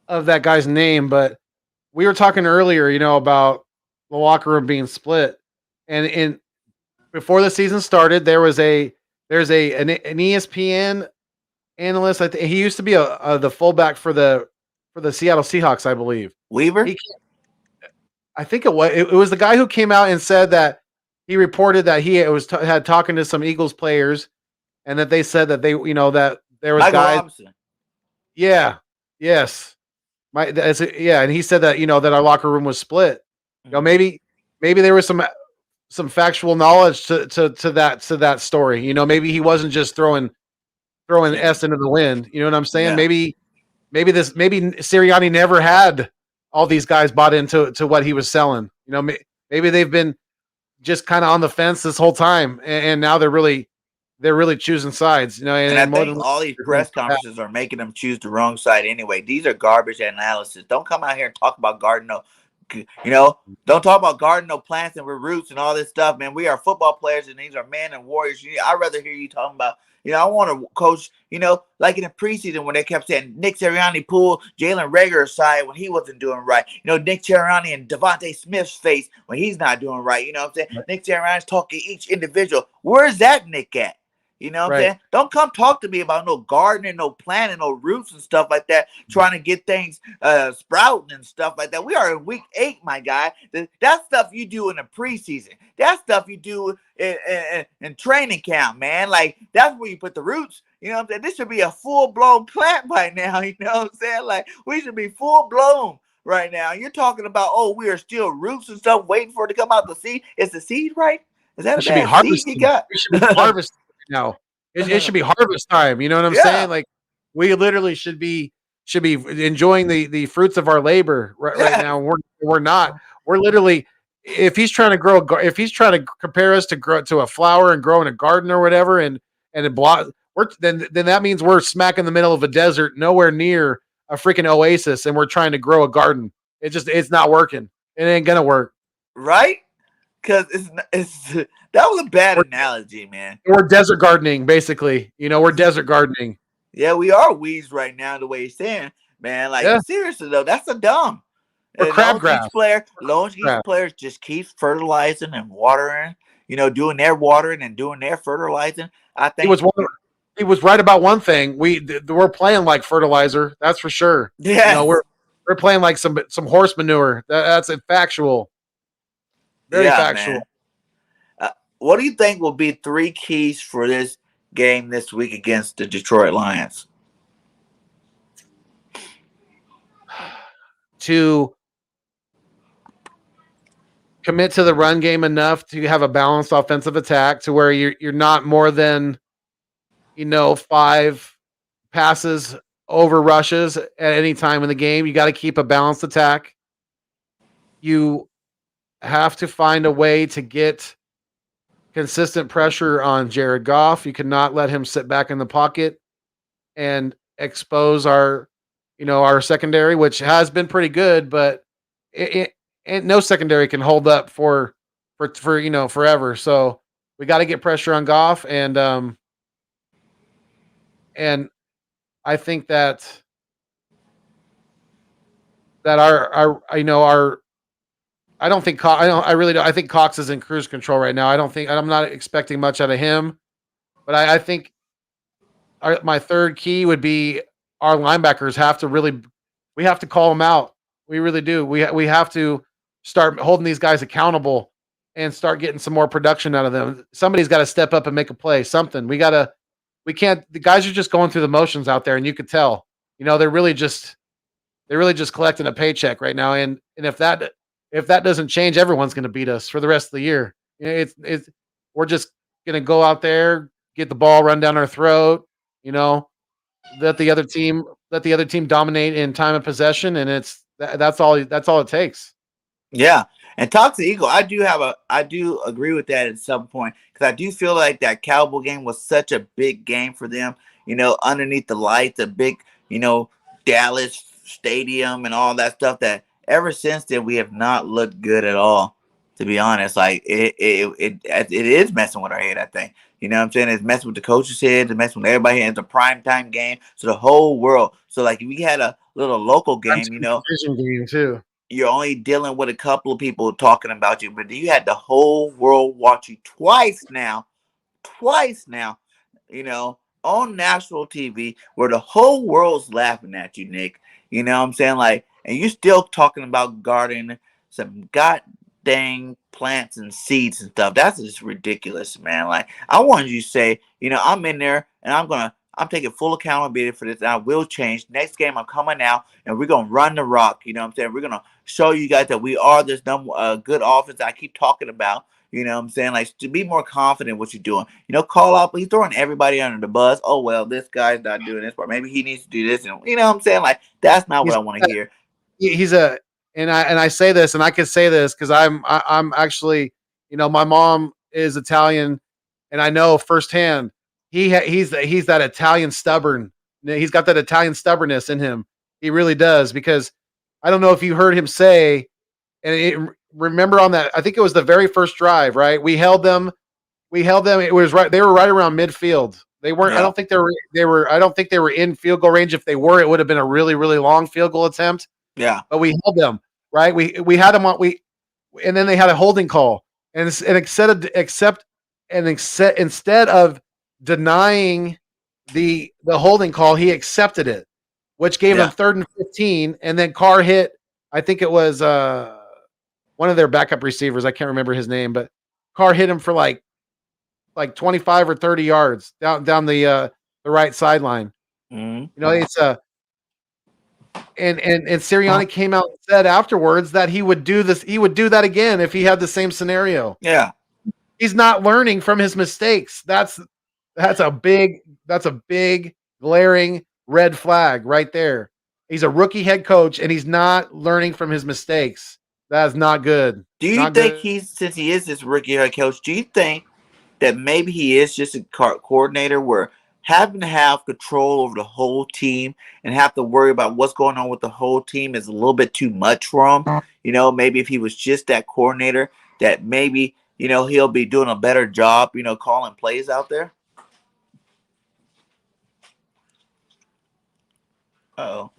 that guy's name, but we were talking earlier, about the locker room being split, and in before the season started, there's an ESPN analyst. He used to be the fullback for the Seattle Seahawks, I believe. Weaver? He, I think it was the guy who came out and said that he reported that he was had talking to some Eagles players, and that they said that that there was Michael guys. Robinson. Yeah, yes, yeah, and he said that that our locker room was split. Mm-hmm. Maybe there was some factual knowledge to that story. Maybe he wasn't just throwing Yeah. S into the wind. You know what I'm saying? Yeah. Maybe Sirianni never had all these guys bought into what he was selling. Maybe they've been just kind of on the fence this whole time, and now they're really choosing sides. And I And more think than all these they're going press for that. conferences are making them choose the wrong side anyway. These are garbage analysis. Don't come out here and talk about Gardner. Don't talk about Gardner plants and roots and all this stuff, man. We are football players and these are men and warriors. I'd rather hear you talking about, I want to coach, like in the preseason when they kept saying Nick Sirianni pulled Jalen Rager aside when he wasn't doing right. Nick Sirianni and Devontae Smith's face when he's not doing right. You know what I'm saying? Right. Nick Sirianni's talking to each individual. Where's that Nick at? You know what I'm Right. saying? Don't come talk to me about no gardening, no planting, no roots and stuff like that, trying to get things sprouting and stuff like that. We are in week 8, my guy. That stuff you do in the preseason. That stuff you do in training camp, man. Like, that's where you put the roots. You know what I'm saying? This should be a full-blown plant by now. You know what I'm saying? Like, we should be full-blown right now. You're talking about, oh, we are still roots and stuff waiting for it to come out the seed. Is the seed right? Is that We a should be bad seed you harvesting. got? We should be harvesting right now. It should be harvest time. You know what I'm Yeah. saying? Like, we literally should be enjoying the fruits of our labor right Yes. now. We're not. We're literally, if he's trying to compare us to grow to a flower and grow in a garden or whatever, and it block, then that means we're smack in the middle of a desert, nowhere near a freaking oasis, and we're trying to grow a garden. It's not working. It ain't gonna work. Right? Because it's that was a bad We're analogy, man. we're desert gardening, basically. We're desert gardening. Yeah, we are weeds right now, the way you're saying, man. Like, Yeah, seriously though, that's a dumb. we're As long as crabgrass. each Crab. player just keeps fertilizing and watering, doing their watering and doing their fertilizing, I He think. was he was right about one thing. We're playing like fertilizer. That's for sure. Yes. We're playing like some horse manure. That's factual. Very Yeah, man. factual. What do you think will be 3 keys for this game this week against the Detroit Lions? To commit to the run game enough to have a balanced offensive attack to where you're not more than 5 passes over rushes at any time in the game. You got to keep a balanced attack. You have to find a way to get consistent pressure on Jared Goff. You cannot let him sit back in the pocket and expose our secondary, which has been pretty good, but and no secondary can hold up for forever. So we got to get pressure on Goff, and I think that our I don't think I really don't. I think Cox is in cruise control right now. I'm not expecting much out of him, but I think my third key would be our linebackers have to really we have to call them out. We really do. We have to. start holding these guys accountable and start getting some more production out of them. Somebody's got to step up and make a play. Something we can't. The guys are just going through the motions out there, and you could tell. They're really just collecting a paycheck right now. And if that doesn't change, everyone's going to beat us for the rest of the year. It's we're just going to go out there, get the ball run down our throat. You know, let the other team dominate in time of possession, and that's all it takes. Yeah, and talk to Eagle. I do agree with that at some point because I do feel like that Cowboy game was such a big game for them. Underneath the lights, a big, you know, Dallas stadium and all that stuff. That ever since then we have not looked good at all. To be honest, like it is messing with our head. I think what I'm saying, it's messing with the coach's head, it's messing with everybody. It's a prime time game, so the whole world. So like if we had a little local Times game, division game too. you're only dealing with a couple of people talking about you, but you had the whole world watch you twice now, on national TV where the whole world's laughing at you, Nick. You know what I'm saying? Like, and you still talking about gardening some god dang plants and seeds and stuff. That's just ridiculous, man. Like, I wanted you to say, I'm in there and I'm taking full accountability for this. And I will change. Next game, I'm coming out and we're gonna run the rock. You know what I'm saying? We're gonna show you guys that we are this good offense I keep talking about. You know what I'm saying? Like, to be more confident in what you're doing. Call out, he's throwing everybody under the bus. Oh, well, this guy's not doing this part. Maybe he needs to do this. And you know what I'm saying? Like, that's not what He's I want to hear. he's a and I say this, and I can say this because I'm actually, my mom is Italian, and I know firsthand he's that Italian stubborn. He's got that Italian stubbornness in him. He really does, because I don't know if you heard him say, and remember on that, I think it was the very first drive, right? We held them. It was right. They were right around midfield. They weren't. I Yeah. don't think they were. I don't think they were in field goal range. If they were, it would have been a really, really long field goal attempt. Yeah. But we held them, right. We had them on. And then they had a holding call, and instead of denying the holding call, he accepted it, which gave them Yeah. 3rd and 15. And then Carr hit. I think it was one of their backup receivers. I can't remember his name, but Carr hit him for like 25 or 30 yards down the right sideline. Mhm. It's and Sirianni came out and said afterwards that he would do that again if he had the same scenario. Yeah. He's not learning from his mistakes. That's a big glaring red flag right there. He's a rookie head coach and he's not learning from his mistakes. That is not good. Do you Not think good. since he is this rookie head coach, do you think that maybe he is just a coordinator where having to have control over the whole team and have to worry about what's going on with the whole team is a little bit too much for him? Maybe if he was just that coordinator, that maybe, he'll be doing a better job, calling plays out there. Uh-oh.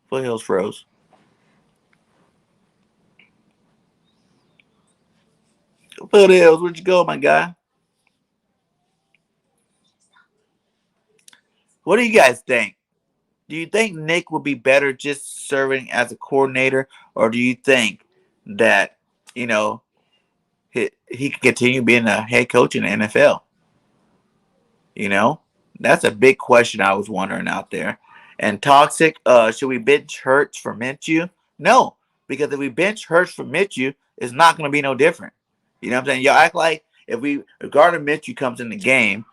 Foothills froze. Foothills, where'd you go, my guy? What do you guys think? Do you think Nick would be better just serving as a coordinator, or do you think that you know he can continue being a head coach in the NFL? You know, that's a big question I was wondering out there. And toxic, should we bench Hurts for Minshew? No, because if we bench Hurts for Minshew, it's not going to be no different. You know what I'm saying? Y'all act like if Gardner Minshew comes in the game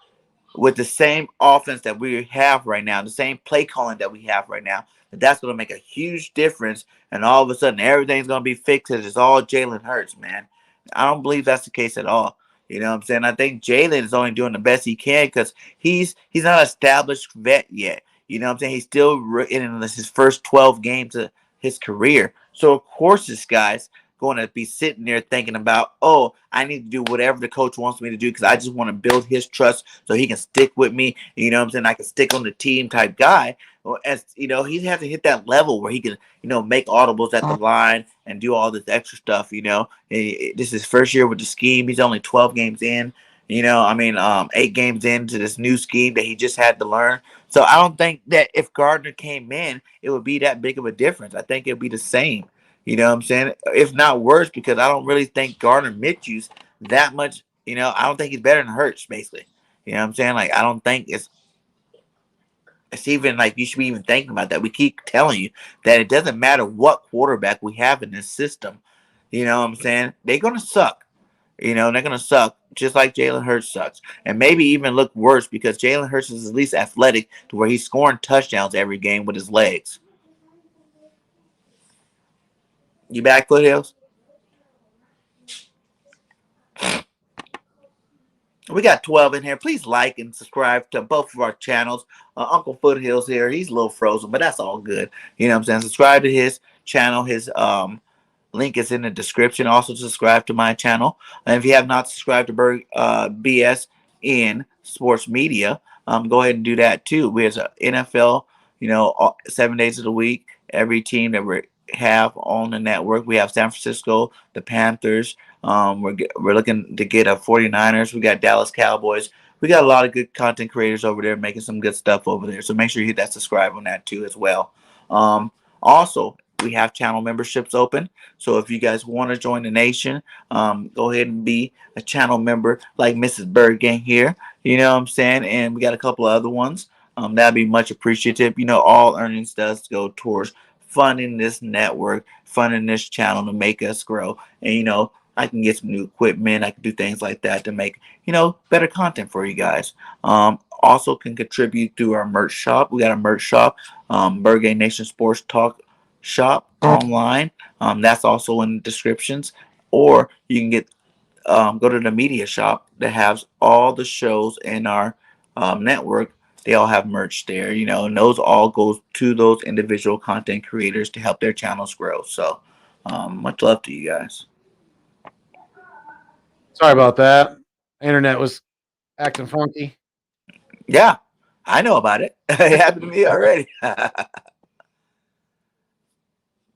with the same offense that we have right now, the same play calling that we have right now, that's going to make a huge difference. And all of a sudden, everything's going to be fixed because it's all Jalen Hurts, man. I don't believe that's the case at all. You know what I'm saying? I think Jalen is only doing the best he can because he's not an established vet yet. You know what I'm saying? He's still in his first 12 games of his career. So, of course, this guy's going to be sitting there thinking about, oh, I need to do whatever the coach wants me to do because I just want to build his trust so he can stick with me. You know what I'm saying? I can stick on the team type guy. Well, as he has to hit that level where he can, make audibles at the line and do all this extra stuff. This is his first year with the scheme. He's only 12 games in. 8 games into this new scheme that he just had to learn. So I don't think that if Gardner came in, it would be that big of a difference. I think it would be the same. You know what I'm saying? If not worse, because I don't really think Gardner Mitchell's that much. I don't think he's better than Hurts, basically. You know what I'm saying? Like, I don't think it's even like you should be even thinking about that. We keep telling you that it doesn't matter what quarterback we have in this system. You know what I'm saying? They're gonna suck. They're gonna suck just like Jalen Hurts sucks, and maybe even look worse because Jalen Hurts is at least athletic to where he's scoring touchdowns every game with his legs. You back, Foothills? We got 12 in here. Please like and subscribe to both of our channels. Uncle Foothills here. He's a little frozen, but that's all good. You know what I'm saying? Subscribe to his channel. His link is in the description. Also, subscribe to my channel. And if you have not subscribed to BS in Sports Media, go ahead and do that too. We have NFL, 7 days of the week. Every team that we have on the network. We have San Francisco, the Panthers. We're looking to get a 49ers. We got Dallas Cowboys. We got a lot of good content creators over there making some good stuff over there. So make sure you hit that subscribe on that too as well. Also, we have channel memberships open. So if you guys want to join the nation, go ahead and be a channel member like Mrs. Bird Gang here. You know what I'm saying? And we got a couple of other ones. That'd be much appreciative. All earnings does go towards funding this network, funding this channel to make us grow. And I can get some new equipment. I can do things like that to make better content for you guys. Also can contribute through our merch shop. We got a merch shop, Bird Nation Sports Talk shop online. That's also in the descriptions. Or you can go to the media shop that has all the shows in our network. They all have merch there, and those all goes to those individual content creators to help their channels grow. So, much love to you guys. Sorry about that. Internet was acting funky. Yeah, I know about it. It happened to me already.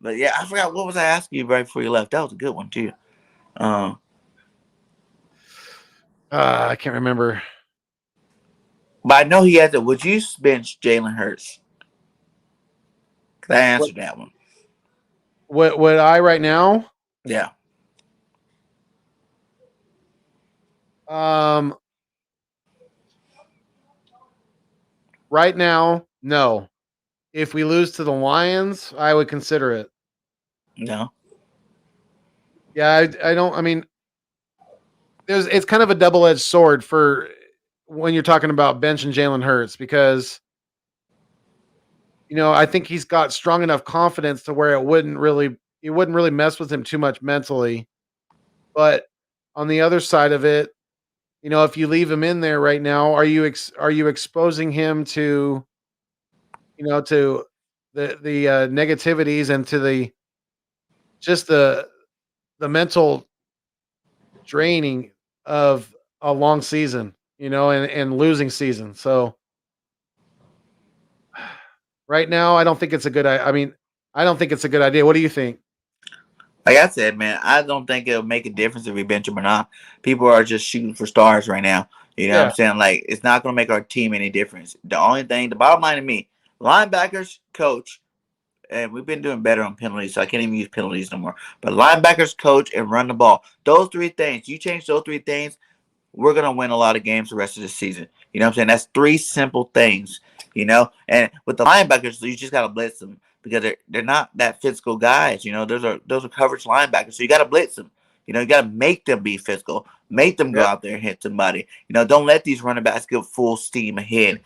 But yeah, I forgot what was I asking you right before you left. That was a good one too. I can't remember. But I know he has it. Would you bench Jalen Hurts? Cause I answered that one. What would I right now? Yeah. Right now, no. If we lose to the Lions, I would consider it. No. Yeah, I don't. I mean, it's kind of a double-edged sword for when you're talking about bench and Jalen Hurts because I think he's got strong enough confidence to where it wouldn't really mess with him too much mentally. But on the other side of it, if you leave him in there right now, are you exposing him to to the negativities and to the mental draining of a long season, and losing season. So right now, I don't think it's a good. I mean, I don't think it's a good idea. What do you think? Like I said, man, I don't think it'll make a difference if we bench him or not. People are just shooting for stars right now. You know what I'm saying? Like, it's not going to make our team any difference. The bottom line to me, linebackers, coach, and we've been doing better on penalties, so I can't even use penalties no more. But linebackers, coach, and run the ball. Those three things, you change those three things, we're going to win a lot of games the rest of the season. You know what I'm saying? That's three simple things, And with the linebackers, you just got to blitz them because they're not that physical guys. Those are coverage linebackers, so you got to blitz them. You got to make them be physical, make them go out there and hit somebody. Don't let these running backs go full steam ahead.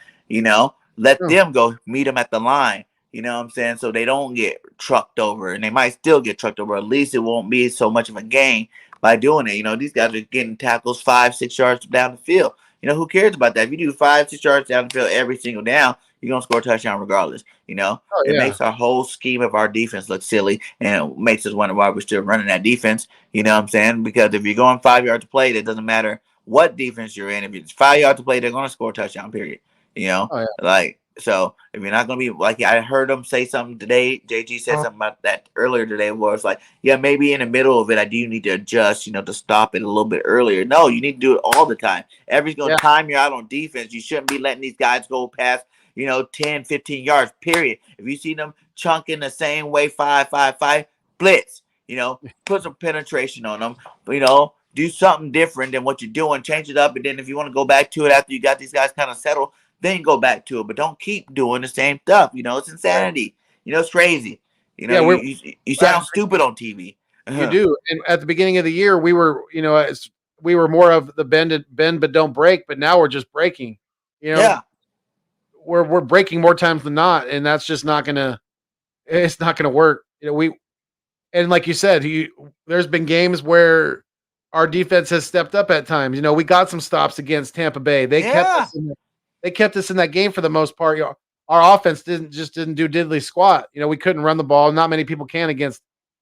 Let them go meet them at the line. You know what I'm saying? So they don't get trucked over, and they might still get trucked over. At least it won't be so much of a gain by doing it. These guys are getting tackles 5-6 yards down the field. Who cares about that? If you do 5-6 yards down the field every single down, you're gonna score a touchdown regardless. It makes our whole scheme of our defense look silly, and it makes us wonder why we're still running that defense. You know what I'm saying? Because if you're going 5 yards to play, it doesn't matter what defense you're in. If it's 5 yards to play, they're gonna score a touchdown. Period. So if you're not gonna be like, I heard him say something today. JG said something about that earlier today, where it's like, yeah, maybe in the middle of it, I do need to adjust, to stop it a little bit earlier. No, you need to do it all the time. Every single time you're out on defense, you shouldn't be letting these guys go past 10, 15 yards. Period. If you see them chunking the same way, 5, 5, 5, blitz. Put some penetration on them. Do something different than what you're doing. Change it up, and then if you want to go back to it after you got these guys kind of settled, then go back to it. But don't keep doing the same stuff. It's insanity. It's crazy. Yeah, You sound stupid on TV. you do. And at the beginning of the year, we were, we were more of the bend but don't break. But now we're just breaking. Yeah. We're breaking more times than not, and that's just not gonna. It's not gonna work. And like you said, there's been games where our defense has stepped up at times. We got some stops against Tampa Bay. They kept us in that game for the most part. Our offense didn't do diddly squat. We couldn't run the ball. Not many people can against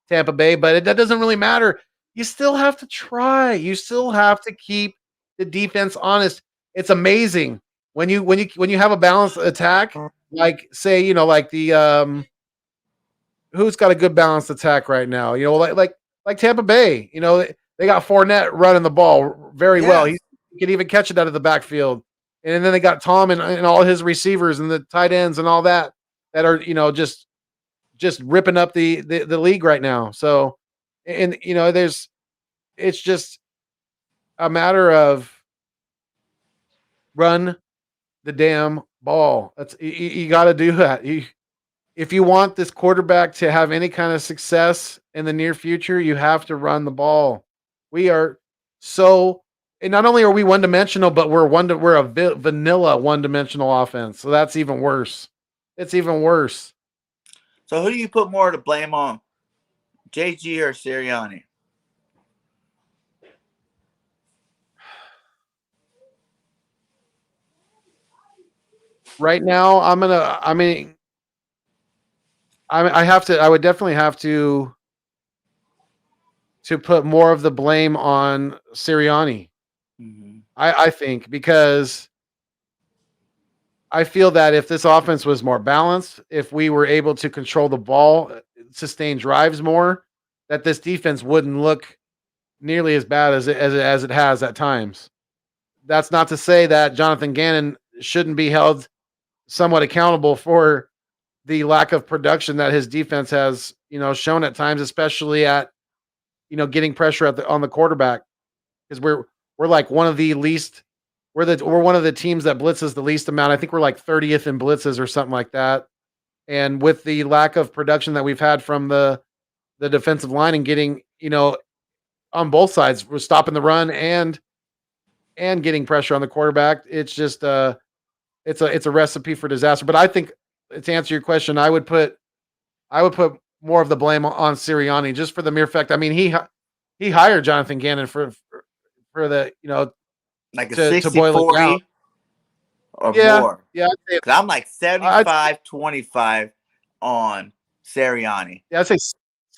Tampa Bay, but that doesn't really matter. You still have to try. You still have to keep the defense honest. It's amazing when you have a balanced attack, like say, like the who's got a good balanced attack right now? Like Tampa Bay. They got Fournette running the ball very well. He can even catch it out of the backfield. And then they got Tom and all his receivers and the tight ends and all that are just ripping up the league right now. So, and it's just a matter of run the damn ball. That's you got to do that. If you want this quarterback to have any kind of success in the near future, you have to run the ball. We are and not only are we one dimensional, but we're a vanilla one dimensional offense. So that's even worse. It's even worse. So who do you put more to blame on, JG or Sirianni? Right now, I would definitely have to put more of the blame on Sirianni. Mm-hmm. I think, because I feel that if this offense was more balanced, if we were able to control the ball, sustain drives more, that this defense wouldn't look nearly as bad as it has at times. That's not to say that Jonathan Gannon shouldn't be held somewhat accountable for the lack of production that his defense has, shown at times, especially at, getting pressure on the quarterback, because we're like one of the least. We're one of the teams that blitzes the least amount. I think we're like 30th in blitzes or something like that. And with the lack of production that we've had from the defensive line and getting, on both sides, we're stopping the run and getting pressure on the quarterback. It's just it's a recipe for disaster. But I think, to answer your question, I would put more of the blame on Sirianni, just for the mere fact. I mean, he hired Jonathan Gannon for the like a to boil it down. 60-40 or Yeah, more. yeah. Because I'm like 75-25 on Sirianni. Yeah, I'd say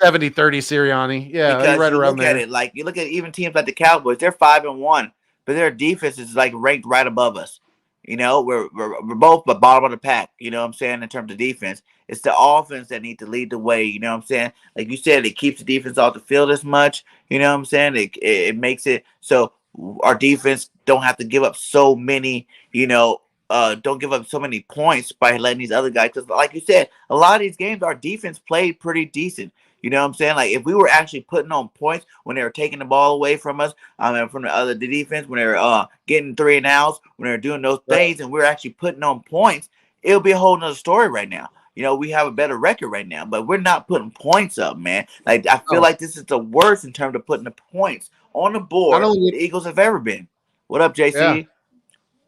70-30 Sirianni. Yeah, Because right you around look there. at it, like you look at even teams like the Cowboys, they're 5-1, but their defense is like ranked right above us. We're both the bottom of the pack. You know what I'm saying, in terms of defense. It's the offense that need to lead the way. You know what I'm saying? Like you said, it keeps the defense off the field as much. You know what I'm saying? It makes it so our defense don't have to give up so many. Don't give up so many points by letting these other guys. Because like you said, a lot of these games, our defense played pretty decent. You know what I'm saying? Like if we were actually putting on points when they were taking the ball away from us, from the defense, when they were getting 3 and outs, when they were doing those things, and we we're actually putting on points, it'll be a whole nother story right now. We have a better record right now, but we're not putting points up, man. Like I feel like this is the worst in terms of putting the points on the board the Eagles have ever been. What up, JC? Yeah.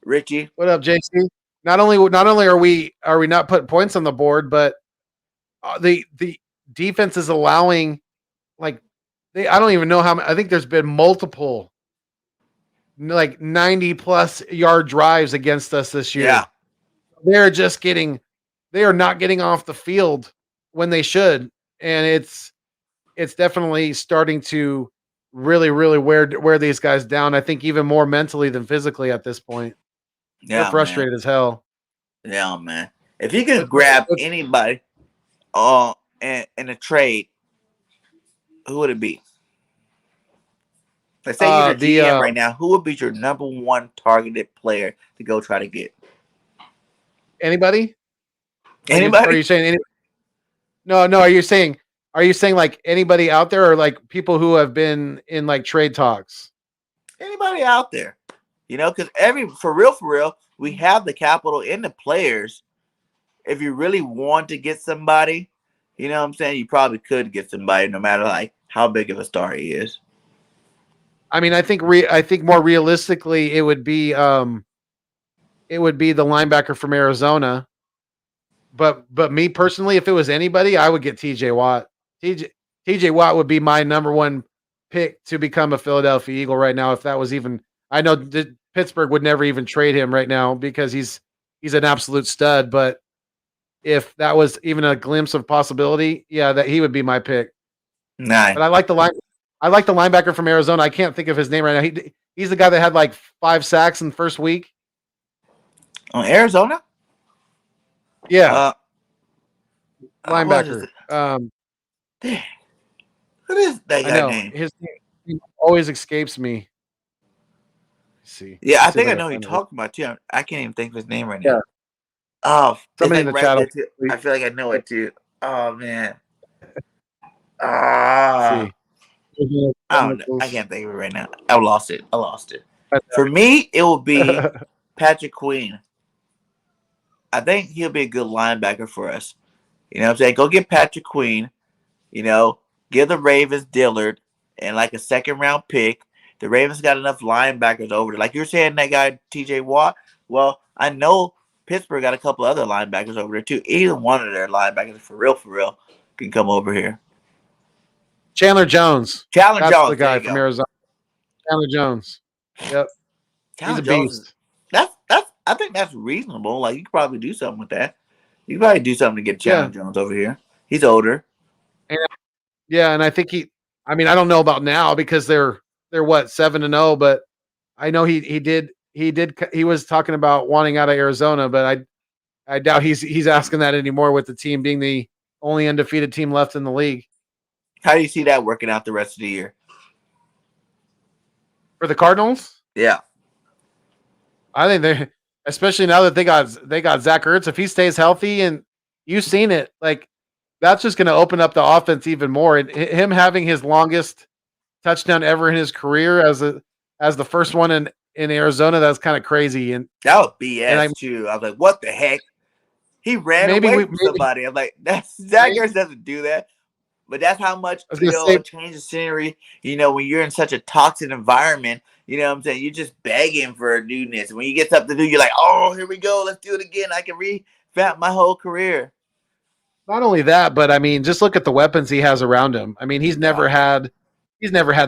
Richie? What up, JC? Not only are we not putting points on the board, but the defense is allowing, like, I don't even know how many. I think there's been multiple like 90+ yard drives against us this year. Yeah. They are not getting off the field when they should. And it's definitely starting to really, really wear these guys down. I think even more mentally than physically at this point. Yeah, they're frustrated as hell. Yeah, man. If you can grab anybody in a trade, who would it be? Let's say you're the GM right now. Who would be your number one targeted player to go try to get? Anybody? Anybody? Are you saying anybody? No. Are you saying Are you saying like anybody out there or like people who have been in like trade talks? Anybody out there, because for real, we have the capital and the players. If you really want to get somebody, you know what I'm saying, you probably could get somebody, no matter like how big of a star he is. I mean, I think more realistically, it would be the linebacker from Arizona. But me personally, if it was anybody, I would get T.J. Watt. T.J. Watt would be my number one pick to become a Philadelphia Eagle right now. If that was even, I know Pittsburgh would never even trade him right now because he's an absolute stud. But if that was even a glimpse of possibility, yeah, that he would be my pick. Nice. But I like the linebacker from Arizona. I can't think of his name right now. He's the guy that had like 5 sacks in the first week. On Arizona? Yeah, What is linebacker. it? Dang, what is that I guy know name? his name always escapes me. Let's see. Yeah, Let me I see if think I I can know who you're find it. talking about too. I can't even think of his name right now. Yeah, Oh, it's somebody in like the right chat. there too. I feel like I know it too. Oh man. Let's Ah, see. I don't know. I can't think of it right now. I lost it. For me, it will be Patrick Queen. I think he'll be a good linebacker for us. You know what I'm saying? Go get Patrick Queen. You know, give the Ravens Dillard and like a second round pick. The Ravens got enough linebackers over there. Like you're saying, that guy T.J. Watt. Well, I know Pittsburgh got a couple other linebackers over there too. Either one of their linebackers, for real, can come over here. Chandler Jones. Chandler That's the Jones. There guy you from go. Arizona. Chandler Jones. Yep, he's Chandler a Jones is beast. that's. I think that's reasonable. Like you could probably do something with that. You could probably do something to get Chandler Yeah, Jones over here. He's older. and yeah, and I think he. I mean, I don't know about now because they're what 7-0, but I know he was talking about wanting out of Arizona, but I doubt he's asking that anymore with the team being the only undefeated team left in the league. How do you see that working out the rest of the year? For the Cardinals, Yeah. I think they, especially now that they got Zach Ertz, if he stays healthy, and you've seen it, like that's just going to open up the offense even more. And him having his longest touchdown ever in his career as the first one in Arizona, that's kind of crazy. That was And I BS too. I was like, what the heck? He ran maybe away we from somebody. I'm like, that's Zach Ertz doesn't do that. But that's how much, I was going to a say change of scenery, when you're in such a toxic environment, you know what I'm saying? You're just begging for a newness. When you get something to do, you're like, oh, here we go. Let's do it again. I can revamp my whole career. not only that, but I mean, just look at the weapons he has around him. I mean, Yeah. he's never had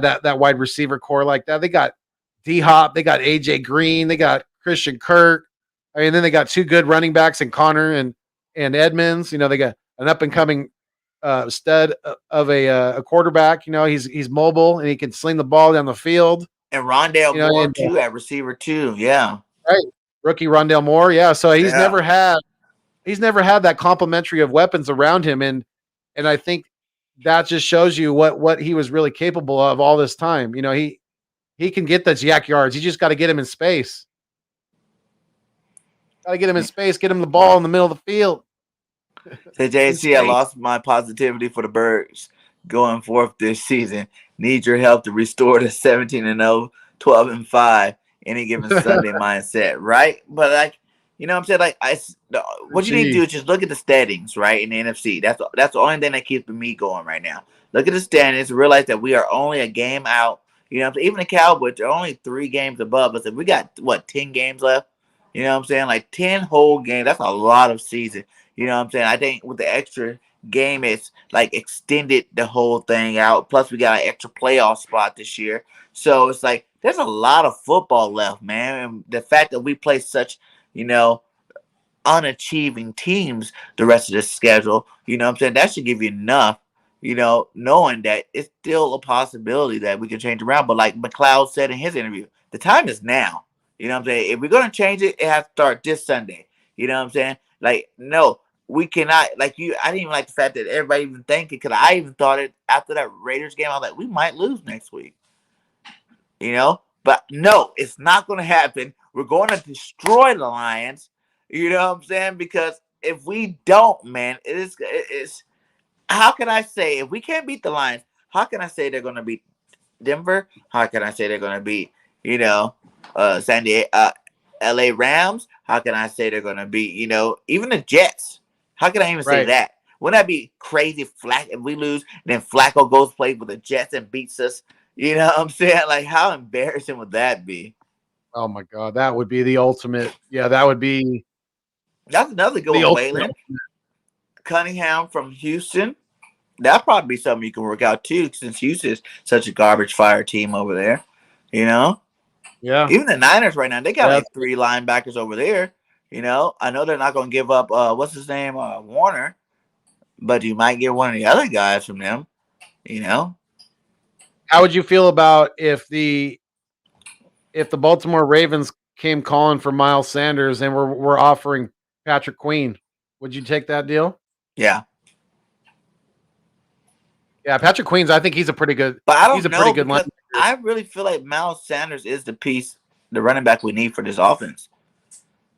that wide receiver core like that. They got D Hop, they got AJ Green, they got Christian Kirk. I mean, then they got two good running backs in Connor and Edmonds. You know, they got an up and coming stud of a quarterback. You know, he's mobile and he can sling the ball down the field. And Rondale You know, Moore, and too, at receiver, too. Yeah. right, rookie Rondell Moore, yeah. So Yeah. he's never had that complementary of weapons around him, and I think that just shows you what he was really capable of all this time. You know, he can get those yak yards. You just got to get him in space. Got to get him in space. Get him the ball in the middle of the field. Say, In JC, I space. lost my positivity for the Birds going forth this season. Need your help to restore the 17-0, 12-5, any given Sunday mindset, right? But like, you know what I'm saying? Like, what you need to do Gee, is just look at the standings, right, in the NFC. That's the only thing that keeps me going right now. Look at the standings, realize that we are only a game out. You know what I'm saying? Even the Cowboys are only 3 games above us. And we got, 10 games left? You know what I'm saying? Like 10 whole games. That's a lot of season. You know what I'm saying? I think with the extra game, it's like extended the whole thing out. Plus, we got an extra playoff spot this year. So it's like there's a lot of football left, man. And the fact that we play such, you know, unachieving teams the rest of the schedule, you know what I'm saying? That should give you enough, knowing that it's still a possibility that we can change around. But like McLeod said in his interview, the time is now. You know what I'm saying? If we're going to change it, it has to start this Sunday. You know what I'm saying? Like, no, we cannot, like you, I didn't even like the fact that everybody even thinking, because I even thought it after that Raiders game, I was like, we might lose next week. But no, it's not going to happen. We're going to destroy the Lions. You know what I'm saying? Because if we don't, man, it's how can I say if we can't beat the Lions? How can I say they're going to beat Denver? How can I say they're going to beat San Diego, L.A. Rams? How can I say they're going to beat even the Jets? How can I even say Right. that? Wouldn't that be crazy? If we lose, then Flacco goes play with the Jets and beats us. You know what I'm saying? Like, how embarrassing would that be? Oh my god, that would be the ultimate. Yeah, that would be That's another good the one, ultimate. Waylon Cunningham from Houston. That'd probably be something you can work out too, since Houston's such a garbage fire team over there. You know, Yeah, even the Niners right now, they got yeah, like three linebackers over there. I know they're not going to give up. What's his name, Warner, but you might get one of the other guys from them. You know, how would you feel about if the Baltimore Ravens came calling for Miles Sanders and were offering Patrick Queen? Would you take that deal? yeah, Yeah, Patrick Queen's. I think but I he's don't a pretty know good because linebacker. I really feel like Miles Sanders is the piece, the running back we need for this offense.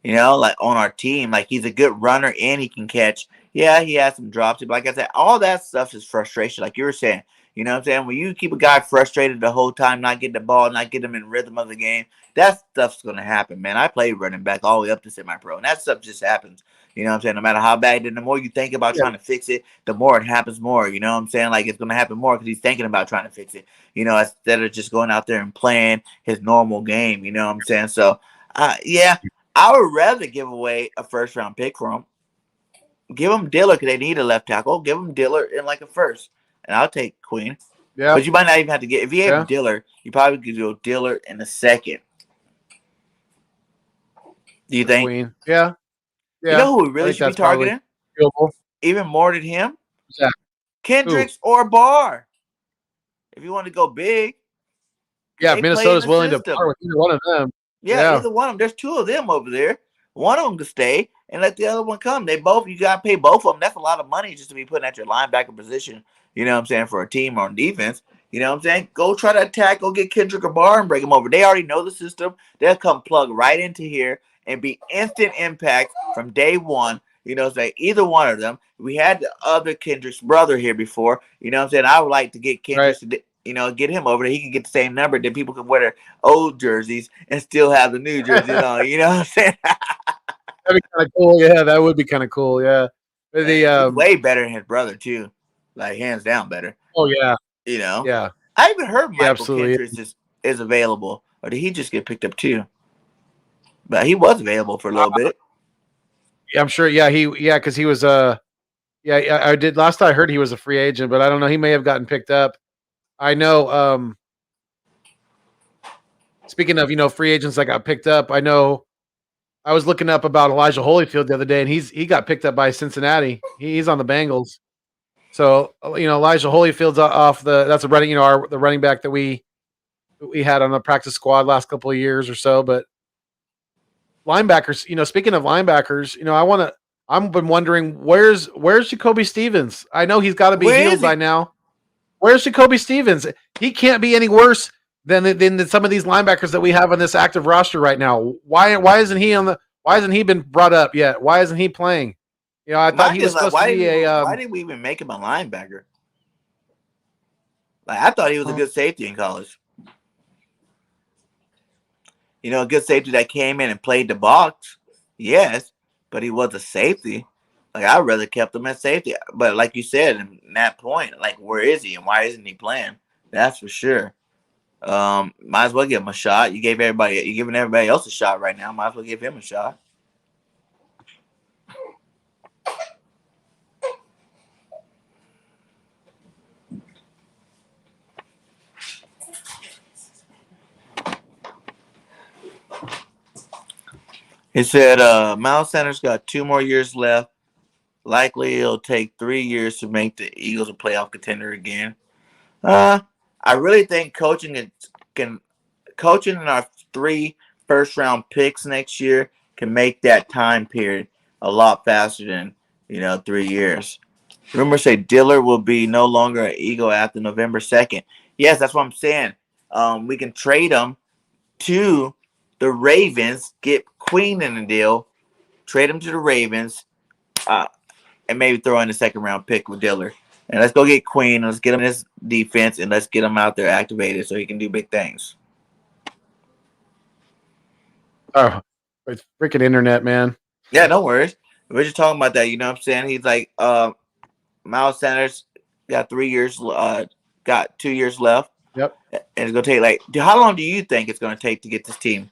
Like on our team. Like he's a good runner and he can catch. Yeah, he has some drops, but like I said, all that stuff is frustration. Like you were saying, you know what I'm saying? When you keep a guy frustrated the whole time, not getting the ball, not getting him in rhythm of the game, that stuff's gonna happen, man. I played running back all the way up to semi-pro, and that stuff just happens. You know what I'm saying? No matter how bad, then the more you think about Yeah, trying to fix it, the more it happens more. You know what I'm saying? Like it's gonna happen more because he's thinking about trying to fix it. Instead of just going out there and playing his normal game. You know what I'm saying? So, yeah, I would rather give away a first round pick for him. Give him Diller because they need a left tackle. Give him Diller in like a first, and I'll take Queen. yeah, But you might not even have to get if you have yeah. Diller. You probably could go Diller in the second. Do you For think? Queen. Yeah, You yeah. know who we I really think should be that's probably targeting doable. even more than him? Who's that? Who? Kendricks or Barr. If you want to go big, because Yeah, if they play in Minnesota's the willing to system. part with either one of them. Yeah, Yeah, either one of them. There's two of them over there. One of them to stay and let the other one come. You got to pay both of them. That's a lot of money just to be putting at your linebacker position. You know what I'm saying? For a team on defense. You know what I'm saying? Go try to attack. Go get Kendrick or Barr and break them over. They already know the system. They'll come plug right into here and be instant impact from day one. Say either one of them. We had the other Kendrick's brother here before. You know what I'm saying? I would like to get right. Kendrick's, get him over there. He can get the same number. Then people can wear their old jerseys and still have the new jerseys on. You know what I'm saying? That'd be kind of cool. Yeah, that would be kind of cool. Yeah. The And he's way better than his brother too, like hands down better. Oh yeah, You know, yeah, I even heard yeah, Michael absolutely. Kendricks is available, or did he just get picked up too? But he was available for a little bit. Yeah, I'm sure. Yeah, because he was yeah, I did last I heard he was a free agent, but I don't know. He may have gotten picked up. I know. Speaking of free agents that got picked up, I know I was looking up about Elijah Holyfield the other day, and he got picked up by Cincinnati. He's on the Bengals. So Elijah Holyfield's off that's a running the running back that we had on the practice squad last couple of years or so. But linebackers, speaking of linebackers, I've been wondering where's Jacoby Stevens? I know he's got to be Where healed is by he? now. Where's Jacoby Stevens? He can't be any worse than some of these linebackers that we have on this active roster right now. Why isn't he why hasn't he been brought up yet? Why isn't he playing? I thought Mine he is was like, supposed to be a why did we even make him a linebacker? Like I thought he was a good safety in college. A good safety that came in and played the box. Yes, but he was a safety. Like I'd rather kept him at safety. But like you said, in that point, like where is he and why isn't he playing? That's for sure. Might as well give him a shot. You're giving everybody else a shot right now. Might as well give him a shot. He said Miles Sanders got 2 more years left. Likely it'll take 3 years to make the Eagles a playoff contender again. I really think can coaching in our 3 first round picks next year can make that time period a lot faster than 3 years. Rumors say Diller will be no longer an Eagle after November 2nd. Yes, that's what I'm saying. We can trade him to the Ravens, get Queen in the deal, trade him to the Ravens, uh, and maybe throw in a second round pick with Diller. And let's go get Queen. Let's get him his defense, and let's get him out there activated so he can do big things. Oh, it's freaking internet, man. Yeah, no worries. We're just talking about that. You know what I'm saying? He's like, Miles Sanders got 3 years, got 2 years left, Yep. and it's gonna take like. How long do you think it's gonna take to get this team?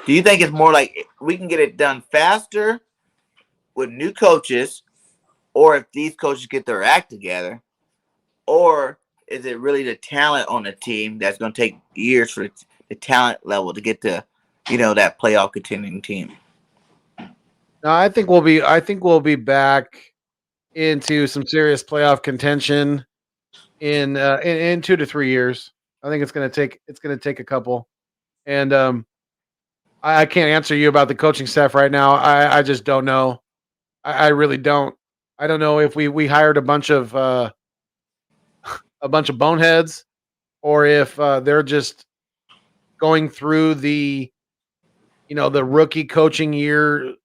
Do you think it's more like we can get it done faster with new coaches, or if these coaches get their act together, or is it really the talent on the team that's going to take years for the talent level to get to, that playoff contending team? No, I think we'll be back into some serious playoff contention in 2 to 3 years. I think it's gonna take a couple. And I can't answer you about the coaching staff right now. I just don't know. I really don't. I don't know if we hired a bunch of boneheads, or if they're just going through the rookie coaching year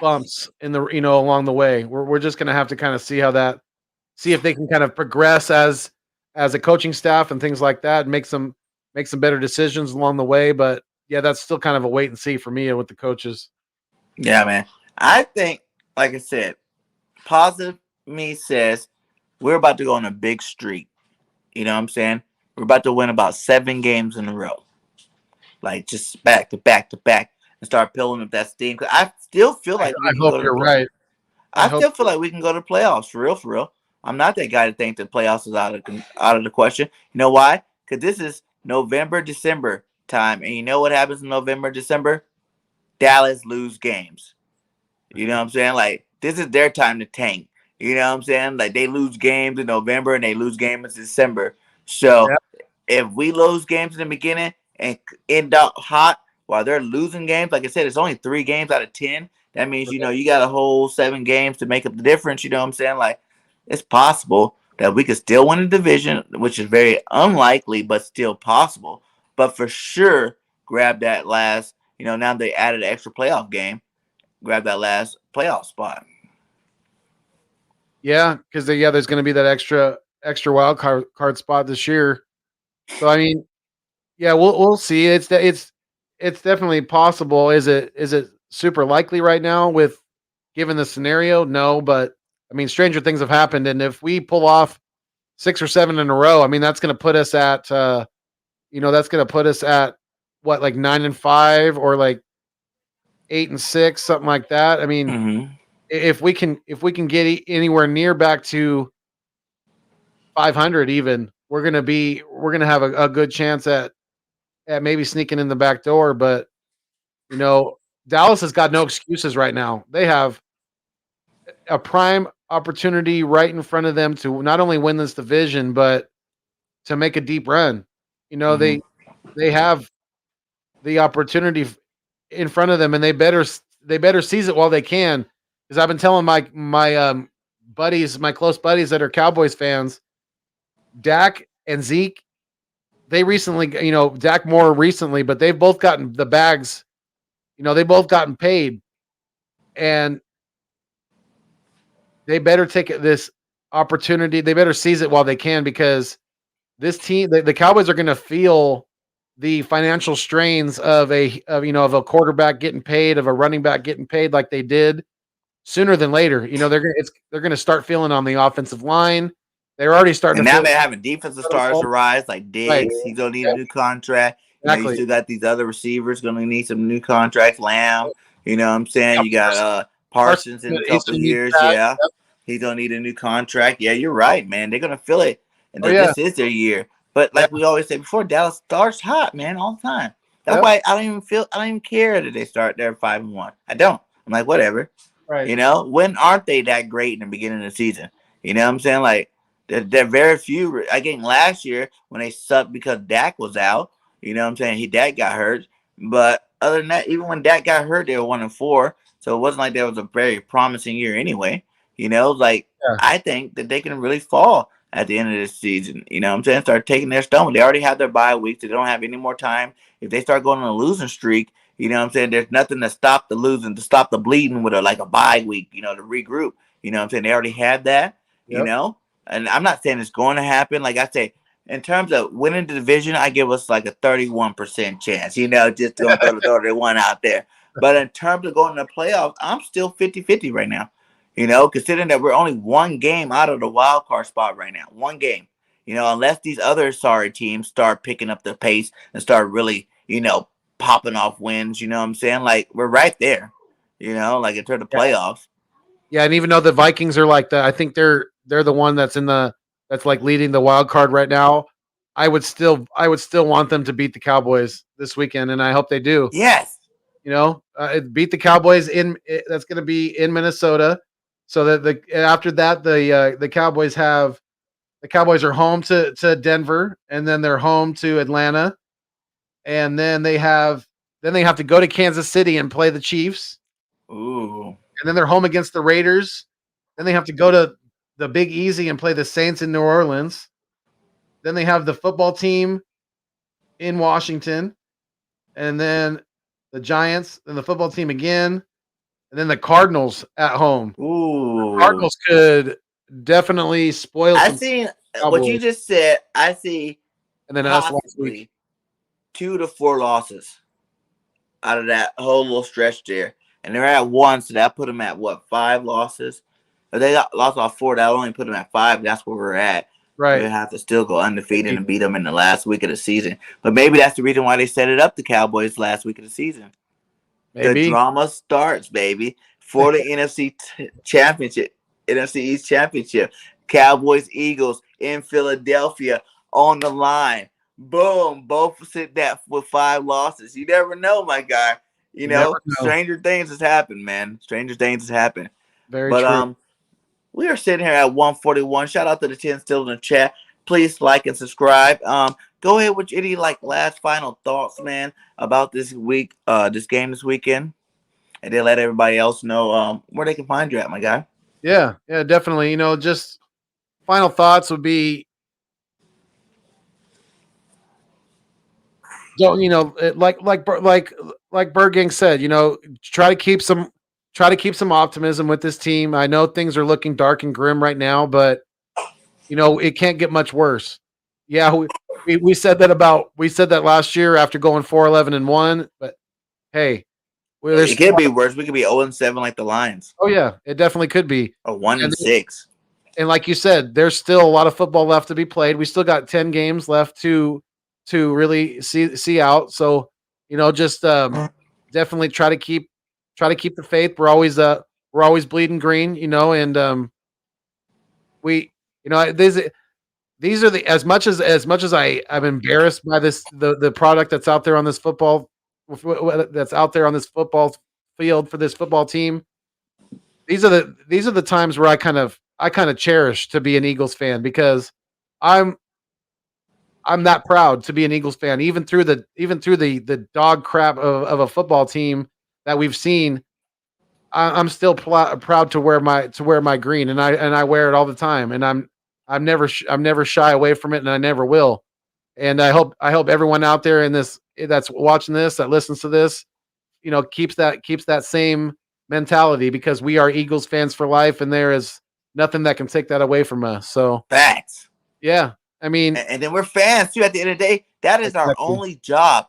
bumps in the along the way. We're just gonna have to kind of see if they can kind of progress as a coaching staff and things like that, and make some better decisions along the way. But yeah, that's still kind of a wait and see for me with the coaches. Yeah, man. I think, like I said, positive me says we're about to go on a big streak. You know what I'm saying? We're about to win about 7 games in a row, like just back to back to back, and start building up that steam. Cause I still feel I, like we I can hope go to the you're right. I I hope. still feel like we can go to the playoffs for real, for real. I'm not that guy to think the playoffs is out of the question. You know why? Because this is November, December time, and you know what happens in November, December? Dallas lose games. You know what I'm saying? Like this is their time to tank. You know what I'm saying? Like they lose games in November and they lose games in December. So Yeah, if we lose games in the beginning and end up hot while they're losing games, like I said, it's only 3 games out of 10. That means right. you got a whole 7 games to make up the difference. You know what I'm saying? Like it's possible that we could still win the division, which is very unlikely, but still possible. But for sure, grab that last. Now they added an extra playoff game. Grab that last playoff spot. Yeah, because there's going to be that extra wild card spot this year. So I mean, yeah, we'll see. It's definitely possible. Is it super likely right now with given the scenario? No, but I mean, stranger things have happened, and if we pull off 6 or 7 in a row, I mean, that's going to put us at what, like 9-5, or like 8-6, something like that. I mean, Mm-hmm. if we can get anywhere near back to 500, even we're gonna have a good chance at maybe sneaking in the back door. But you know, Dallas has got no excuses right now. They have a prime opportunity right in front of them to not only win this division, but to make a deep run. You know, Mm-hmm. they have the opportunity in front of them, and they better seize it while they can. Because I've been telling my buddies, my close buddies that are Cowboys fans, Dak and Zeke, they recently, Dak more recently, but they've both gotten the bags. They both gotten paid, and they better take this opportunity. They better seize it while they can, because this team, the Cowboys, are going to feel the financial strains of a quarterback getting paid, of a running back getting paid, like they did sooner than later. They're gonna start feeling on the offensive line. They're already starting And to now feel they're having defensive stars arise like right. Diggs. He's gonna need a Yep, new contract. You exactly. still got these other receivers gonna need some new contracts. Lamb, you know what I'm saying? Yeah, You got Parsons, Parsons in a he's couple of gonna need years. that. Yeah, Yep. he's gonna need a new contract. Yeah, you're right, man. They're gonna feel it, and Oh yeah, this is their year. But yeah, like we always say before, Dallas starts hot, man, all the time. That's yep, why I don't even care that they start there 5-1. I don't. I'm like whatever. right. When aren't they that great in the beginning of the season? You know what I'm saying? Like they're very few. I think last year when they sucked because Dak was out. You know what I'm saying? Dak got hurt. But other than that, even when Dak got hurt, they were 1-4. So it wasn't like that was a very promising year anyway. Like Yeah, I think that they can really fall at the end of this season. You know what I'm saying? Start taking their stone. They already have their bye weeks. They don't have any more time. If they start going on a losing streak, you know what I'm saying? There's nothing to stop the losing, to stop the bleeding with like a bye week, to regroup. You know what I'm saying? They already had that. you Yep. know. And I'm not saying it's going to happen. Like I say, in terms of winning the division, I give us like a 31% chance, just going to throw the one out there. But in terms of going to the playoffs, I'm still 50-50 right now. Considering that we're only one game out of the wild card spot right now. One game. Unless these other sorry teams start picking up the pace and start really, popping off wins, you know what I'm saying? Like we're right there, like in terms of Yeah. playoffs. Yeah, and even though the Vikings are like that, I think they're the one that's like leading the wild card right now. I would still want them to beat the Cowboys this weekend, and I hope they do. Yes. Beat the Cowboys that's going to be in Minnesota, so that after that the Cowboys are home to Denver, and then they're home to Atlanta, and then they have to go to Kansas City and play the Chiefs, Ooh. and then they're home against the Raiders. Then they have to go to the Big Easy and play the Saints in New Orleans. Then they have the football team in Washington, and then the Giants, and the football team again, and then the Cardinals at home. Ooh. Cardinals could definitely spoil I some seen what you Cowboys, just said. I see and then us last week. possibly 2 to 4 losses out of that whole little stretch there. And they're at 1, so that put them at what, 5 losses? If they got lost off 4, that only put them at 5. That's where we're at. We Right. have to still go undefeated Maybe. and beat them in the last week of the season. But maybe that's the reason why they set it up the Cowboys last week of the season. The Maybe. drama starts, baby, for the Championship, NFC East Championship. Cowboys, Eagles in Philadelphia on the line. Boom, both sit that with 5 losses. You never know, my guy. You never know. Stranger things has happened, man. Stranger things has happened. Very But true. we are sitting here at 141. Shout out to the 10 still in the chat. Please like and subscribe. Go ahead with any last final thoughts, man, about this week, this game this weekend, and then let everybody else know where they can find you at, my guy. Yeah, yeah, definitely. Just final thoughts would be, don't like Bergang said, try to keep some optimism with this team. I know things are looking dark and grim right now, but it can't get much worse. Yeah, we said that last year after going 4-11-1, but hey, there's It still, could be worse. We could be 0-7 like the Lions, oh yeah, it definitely could be. or one And and six. and like you said, there's still a lot of football left to be played. We still got 10 games left to really see out. So, just definitely try to keep the faith. We're always bleeding green, and we these are the as much as I'm embarrassed by the product that's out there on this football field for this football team. These are the times where I kind of cherish to be an Eagles fan, because I'm I'm that proud to be an Eagles fan, even through the dog crap of a football team that we've seen. I'm still proud to wear my green, and I wear it all the time, and I'm never shy away from it, and I never will. And I hope everyone out there in this that's watching this, that listens to this, keeps that same mentality, because we are Eagles fans for life, and there is nothing that can take that away from us. So Facts. yeah, I mean, And then we're fans too. At the end of the day, that is our exactly. only job.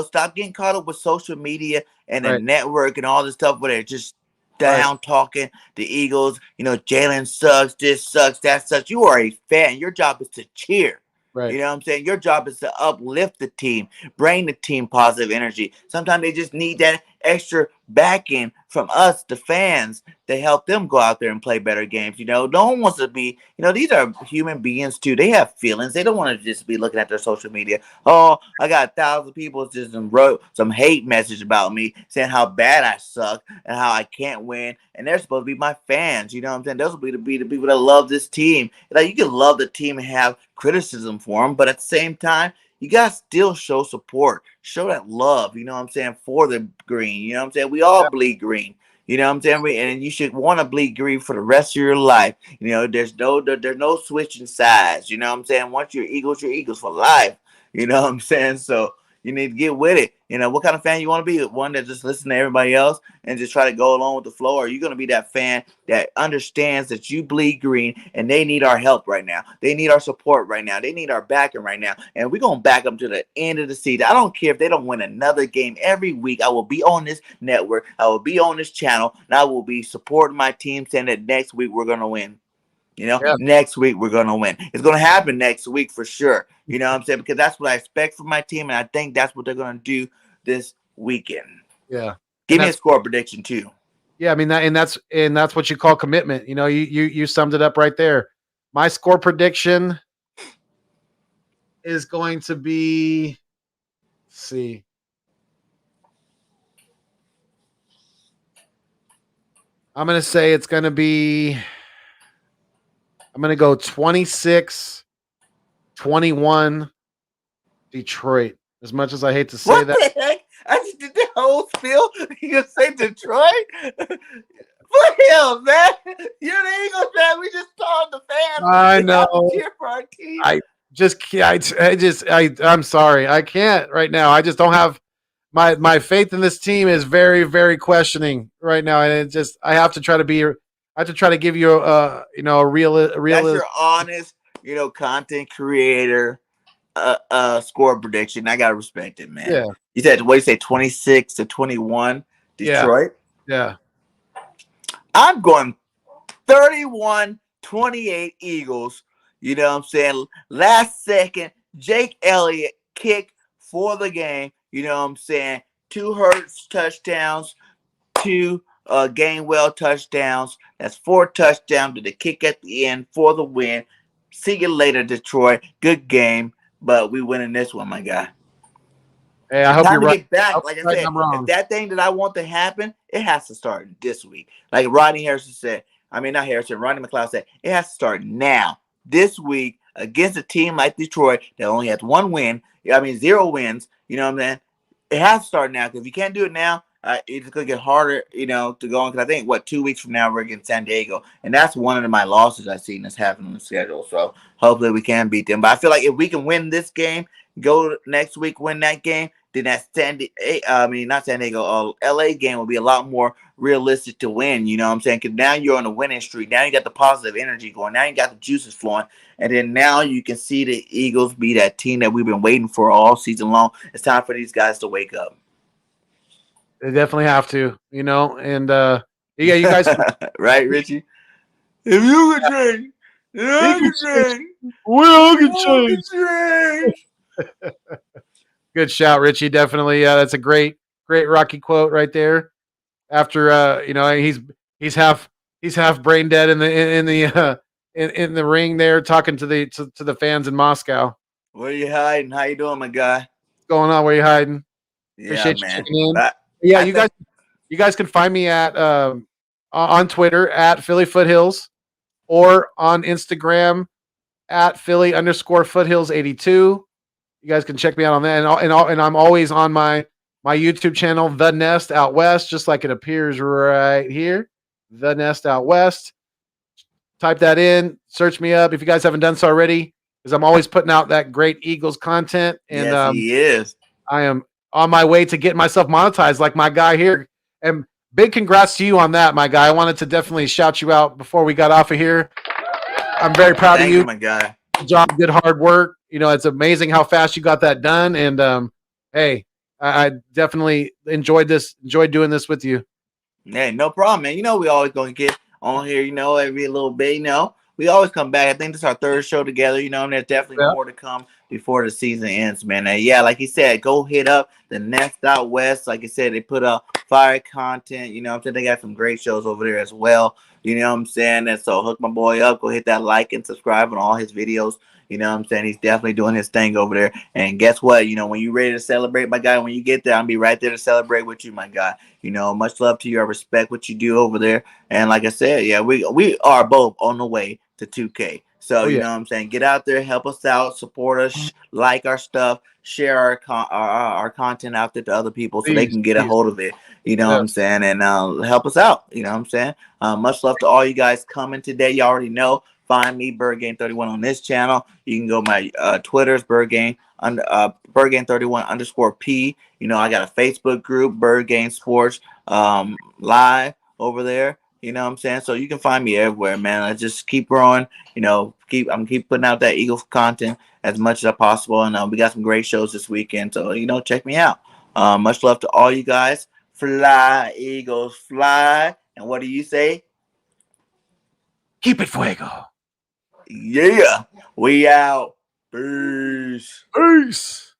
Stop getting caught up with social media and the Right, network and all this stuff where they're just right, down talking the Eagles. Jalen sucks, this sucks, that sucks. You are a fan. Your job is to cheer. right, You know what I'm saying? Your job is to uplift the team, bring the team positive energy. Sometimes they just need that extra backing from us, the fans, to help them go out there and play better games. No one wants to be, these are human beings too. They have feelings. They don't want to just be looking at their social media. Oh, I got 1,000 people just wrote some hate message about me saying how bad I suck and how I can't win. And they're supposed to be my fans. You know what I'm saying? Those will be the people that love this team. Like, you can love the team and have criticism for them, but at the same time, you gotta still show support, show that love, you know what I'm saying, for the green. You know what I'm saying? We all yeah, bleed green. You know what I'm saying? And you should want to bleed green for the rest of your life. There's no switching sides. You know what I'm saying? Once you're Eagles for life. You know what I'm saying? So you need to get with it. You know, what kind of fan you want to be? One that just listens to everybody else and just try to go along with the flow? Or are you going to be that fan that understands that you bleed green and they need our help right now? They need our support right now. They need our backing right now. And we're going to back them to the end of the season. I don't care if they don't win another game every week. I will be on this network. I will be on this channel. And I will be supporting my team saying that next week we're going to win. You know, Yeah. next week we're going to win. It's going to happen next week for sure. You know what I'm saying? Because that's what I expect from my team. And I think that's what they're going to do this weekend. Yeah. Give me a score prediction too. Yeah, I mean that's what you call commitment. You know, you summed it up right there. My score prediction is going to be, let's see. I'm going to say it's going to be, I'm going to go 26-21 Detroit. As much as I hate to say What that. the heck? I just did the whole spiel. You gonna say Detroit? Foothills, man. You're the Eagles fan. We just told the fans. I know. Cheer for our team. I'm sorry. I can't right now. I just don't have my faith in this team is very, very questioning right now. And it just, I have to try to give you a real. That's your honest, content creator score prediction. I gotta respect it, man. Yeah. You said, what do you say, 26-21 Detroit? Yeah. I'm going 31-28 Eagles. You know what I'm saying? Last second, Jake Elliott kick for the game. You know what I'm saying? 2 Hurts touchdowns, 2 Gainwell touchdowns. That's 4 touchdowns to the kick at the end for the win. See you later, Detroit. Good game, but we winning this one, my guy. Hey, I hope Time you're to right. get back. Like I said, if that thing that I want to happen, it has to start this week. Like Rodney Harrison said, Rodney McLeod said, it has to start now, this week, against a team like Detroit that only has 0 wins. You know what I'm saying? It has to start now, because if you can't do it now, it's going to get harder, to go on. Because I think, 2 weeks from now, we're against San Diego. And that's one of my losses I've seen that's happening on the schedule. So hopefully we can beat them. But I feel like if we can win this game, go next week, win that game, then that LA game will be a lot more realistic to win. You know what I'm saying? Because now you're on a winning streak. Now you got the positive energy going. Now you got the juices flowing. And then now you can see the Eagles be that team that we've been waiting for all season long. It's time for these guys to wake up. They definitely have to, and you guys. Right, Richie? If you could change, I can change. We all can change. Good shout, Richie. Definitely. That's a great Rocky quote right there. After he's half brain dead in the ring there, talking to the fans in Moscow. Where you hiding? How you doing, my guy? What's going on? Where you hiding? Yeah, appreciate man. You checking in. You guys can find me at on Twitter at Philly Foothills, or on Instagram at Philly_Foothills82. You guys can check me out on that, and I'm always on my YouTube channel, The Nest Out West, just like it appears right here, The Nest Out West. Type that in, search me up if you guys haven't done so already, because I'm always putting out that great Eagles content. And yes, he is. I am on my way to getting myself monetized, like my guy here. And big congrats to you on that, my guy. I wanted to definitely shout you out before we got off of here. I'm very proud of you, my guy. Good job, good hard work. It's amazing how fast you got that done. And hey, I definitely enjoyed doing this with you. Hey, no problem, man. We always gonna get on here, every little bit, we always come back. I think this is our 3rd show together, and there's definitely more to come before the season ends, man. And yeah, like he said, go hit up the Nest Out West. Like I said, they put up fire content. I'm saying? They got some great shows over there as well. You know what I'm saying? And so hook my boy up. Go hit that like and subscribe on all his videos. You know what I'm saying? He's definitely doing his thing over there. And guess what? When you're ready to celebrate, my guy, when you get there, I'll be right there to celebrate with you, my guy. Much love to you. I respect what you do over there. And like I said, yeah, we are both on the way to 2K. So, you know what I'm saying? Get out there, help us out, support us, like our stuff, share our content out there to other people so they can get a hold of it. You know what I'm saying? And help us out. You know what I'm saying? Much love to all you guys coming today. You already know. Find me, BirdGame31, on this channel. You can go my Twitter's BirdGame BirdGame31 underscore P. You know, I got a Facebook group, Bird Game Sports Live over there. You know what I'm saying? So you can find me everywhere, man. I just keep growing. You know, keep putting out that Eagles content as much as possible. And we got some great shows this weekend. So, you know, check me out. Much love to all you guys. Fly, Eagles, fly. And what do you say? Keep it fuego. Yeah. We out. Peace. Peace.